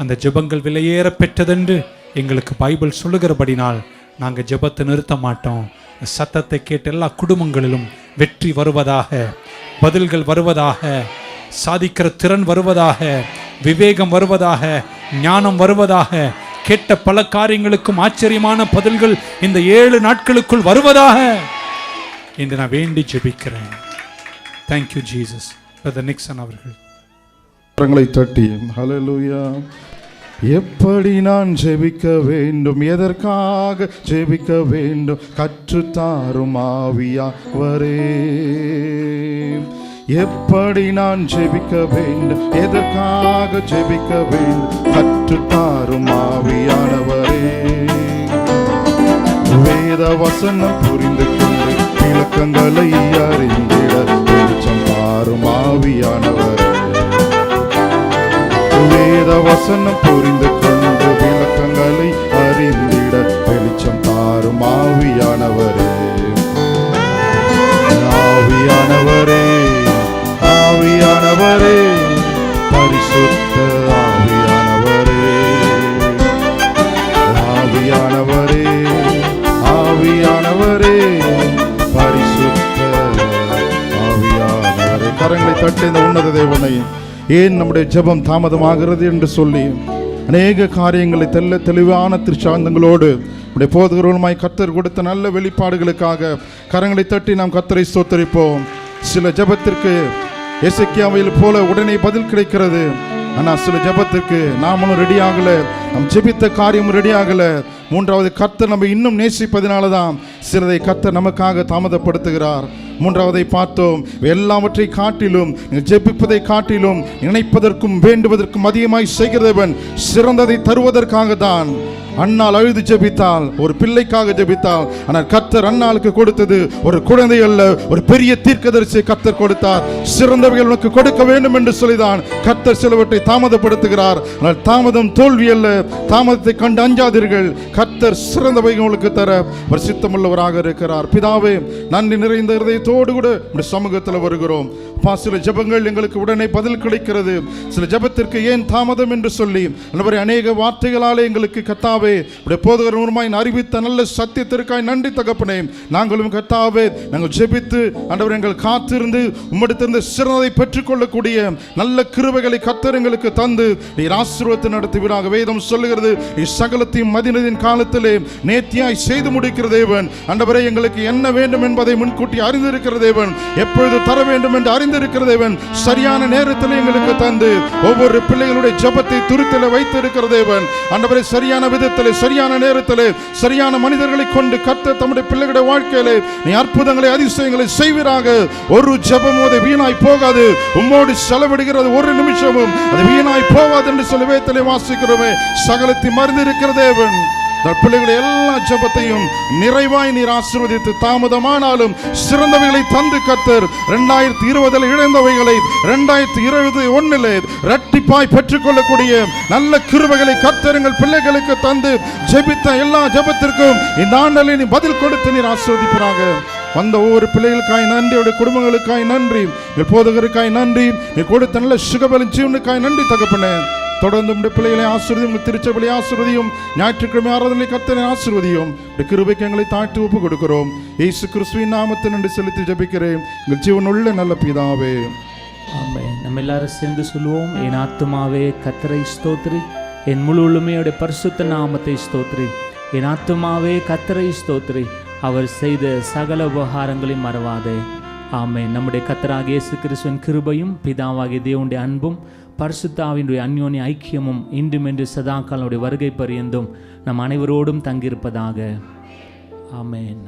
Speaker 1: அந்த ஜெபங்கள் விலையேற பெற்றதென்று எங்களுக்கு பைபிள் சொல்லுகிறபடினால் நாங்கள் ஜெபத்தை நிறுத்த மாட்டோம். சத்தத்தை கேட்டு எல்லா குடும்பங்களிலும் வெற்றி வருவதாக, பதில்கள் வருவதாக, சாதிக்கிற திறன் வருவதாக, விவேகம் வருவதாக, ஞானம் வருவதாக, கேட்ட பல காரியங்களுக்கும் ஆச்சரியமான பதில்கள் இந்த 7 நாட்களுக்குள் வருவதாக என்று நான் வேண்டி ஜெபிக்கிறேன். Thank you Jesus. பிரதர் நிக்சன் அவர்கள்
Speaker 2: கரங்களை தட்டி ஹல்லேலூயா. எப்படி நான் ஜெபிக்க வேண்டும், எதற்காக ஜெபிக்க வேண்டும், கற்றுத்தாரும் ஆவியானவரே. எப்படி நான் ஜெபிக்க வேண்டும், எதற்காக ஜெபிக்க வேண்டும், கற்றுத்தாரும் ஆவியானவரே. வேத வசனம் புரிந்து கொண்டு விளக்கங்களை அறிந்திட வெளிச்சம் தாரும் ஆவியானவரே. வேத வசனம் புரிந்து கொண்டு விளக்கங்களை அறிந்திட வெளிச்சம் தாரும் ஆவியானவரே. ஆவியானவரே, ஆவியானவரே, பரிசுத்த ஆவியானவரே, ஆவியானவரே, ஆவியானவரே, பரிசுத்த ஆவியானவரே. கரங்களை தட்டி இந்த உன்னத தேவனை, ஏன் நம்முடைய ஜெபம் தாமதமாகிறது என்று சொல்லி அநேக காரியங்களை தெளிவான திருச்சாந்தங்களோடு நம்முடைய போதகர்களுமாய் கர்த்தர் கொடுத்த நல்ல வெளிப்பாடுகளுக்காக கரங்களை தட்டி நாம் கர்த்தரை ஸ்தோத்திரிப்போம். சில ஜெபத்திற்கு எசேக்கியாவையில் போல உடனே பதில் கிடைக்கிறது. ஆனால் சில ஜெபத்திற்கு நாமளும் ரெடி ஆகல, நம் ஜெபித்த காரியமும் ரெடி ஆகல. மூன்றாவது, கர்த்தர் நம்ம இன்னும் நேசிப்பதனால தான் சிலதை கர்த்தர் நமக்காக தாமதப்படுத்துகிறார். மூன்றாவதை பார்த்தோம். எல்லாவற்றை காட்டிலும், ஜெபிப்பதை காட்டிலும், நினைப்பதற்கும் வேண்டுவதற்கும் அதிகமாய் செய்கிறவன் சிறந்ததை தருவதற்காக தான். அன்னாள் அழுது ஜெபித்தாள், ஒரு பிள்ளைக்காக ஜெபித்தாள். ஆனால் கர்த்தர் அன்னாளுக்கு கொடுத்தது ஒரு குழந்தை அல்ல, ஒரு பெரிய தீர்க்கதரிசியை கர்த்தர் கொடுத்தார். சிறந்தவைகள் உனக்கு கொடுக்க வேண்டும் என்று சொல்லிதான் கர்த்தர் சிலவற்றை தாமதப்படுத்துகிறார். ஆனால் தாமதம் தோல்வி அல்ல. தாமதத்தை கண்டு அஞ்சாதீர்கள். கர்த்தர் சிறந்தவைகள் உங்களுக்கு தர ஒரு சித்தமுள்ளவராக இருக்கிறார். பிதாவே, நன்றி நிறைந்த இதயத்தோடு கூட நம்முடைய சமூகத்தில் வருகிறோம். சில ஜெபங்கள் எங்களுக்கு உடனே பதில் கிடைக்கிறது. சில ஜெபத்திற்கு ஏன் தாமதம் என்று சொல்லி அநேக வார்த்தைகளாலே எங்களுக்கு கர்த்தாவே போதகர் மூலமாய் அறிவித்த நல்ல சத்தியத்திற்காய் நன்றி தகப்பனே. நாங்களும் கர்த்தாவே நாங்கள் ஜெபித்து ஆண்டவர் எங்கள் காத்திருந்து உம்மிடத்திலிருந்து சிறந்ததை பெற்றுக்கொள்ளக்கூடிய நல்ல கிருபைகளை கர்த்தர் எங்களுக்கு தந்து நீர் ஆசீர்வாதத்தை நடத்துவீராக. வேதம் சொல்லுகிறது, சகலத்தையும் மதினதின் காலத்திலே நேர்த்தியாய் செய்து முடிக்கிற தேவன். ஆண்டவரே, எங்களுக்கு என்ன வேண்டும் என்பதை முன்கூட்டி அறிந்திருக்கிற தேவன், எப்பொழுது தர வேண்டும் என்று அறிந்திருக்கிற தேவன், சரியான நேரத்தில் எங்களுக்கு தந்து ஒவ்வொரு பிள்ளைகளுடைய ஜெபத்தை துரித்தில வைத்திருக்கிற தேவன். ஆண்டவரே, சரியான விதத்தில் சரியான நேரத்தில் சரியான மனிதர்களை கொண்டு கர்த்தர் தம்முடைய பிள்ளைகளுடைய வாழ்க்கையிலே நீ அற்புதங்களை அதிசயங்களை செய்வீராக. ஒரு ஜெபமும் அது வீணாய் போகாது. உம்மோடு செலவிடுகிறது ஒரு நிமிஷமும் அது வீணாய் போகாது என்று சொல்லி வேதத்திலே வாசிக்கிறோமே. சகலத்தை மறந்து இருக்கிற தேவன், இந்த பிள்ளைகளுடைய எல்லா ஜெபத்தையும் நிறைவாய் நீர் ஆசீர்வதித்து தாமதமானாலும் சிறந்தவைகளை தந்து கர்த்தர் 2020 இழந்தவைகளை 2021 இரட்டிப்பாய் பெற்றுக்கொள்ளக்கூடிய நல்ல கிருபைகளை கர்த்தர் எங்கள் பிள்ளைகளுக்கு தந்து ஜெபித்த எல்லா ஜெபத்திற்கும் இந்த ஆண்டலில் நீ பதில் கொடுத்து நீர் ஆசீர்வதிப்பாராக. வந்த ஒவ்வொரு பிள்ளைகளுக்காய் நன்றி, அவருடைய குடும்பங்களுக்காய் நன்றி, போதகருக்காய் நன்றி, நீ கொடுத்த நல்ல சுகபலன் ஜீவனுக்காய் நன்றி தகப்பனே. தொடர்ந்து உடைய பிள்ளைகளை ஆசீர்வதியும், உங்கள் திருச்சபையை ஆசீர்வதியும், ஞாயிற்றுக்கிழமை ஆராதனை கர்த்தரை ஆசீர்வதியும். கிருபைக்கு எங்களை தாழ்த்தி ஒப்பு கொடுக்கிறோம். இயேசு கிறிஸ்துவின் நாமத்தை நன்றி செலுத்தி ஜெபிக்கிறேன் எங்கள் ஜீவனுள்ள நல்ல பிதாவே.
Speaker 3: ஆமென். நம்ம எல்லாரும் சேர்ந்து சொல்லுவோம். என் ஆத்துமாவே கர்த்தரை ஸ்தோத்திரி, என் முழு உள்ளமையோட பரிசுத்த நாமத்தை ஸ்தோத்திரி. என் ஆத்துமாவே கர்த்தரை ஸ்தோத்திரி, அவர் செய்த சகல உபகாரங்களையும் மறவாதே. ஆமென். நம்முடைய கர்த்தராகிய இயேசு கிறிஸ்துவின் கிருபையும் பிதாவாகிய தேவனுடைய அன்பும் பரிசுத்த ஆவியினுடைய அந்யோன்ய ஐக்கியமும் இன்றும் என்று சதாகாலனுடைய வருகை பரியந்தும் நம் அனைவரோடும் தங்கியிருப்பதாக. ஆமென்.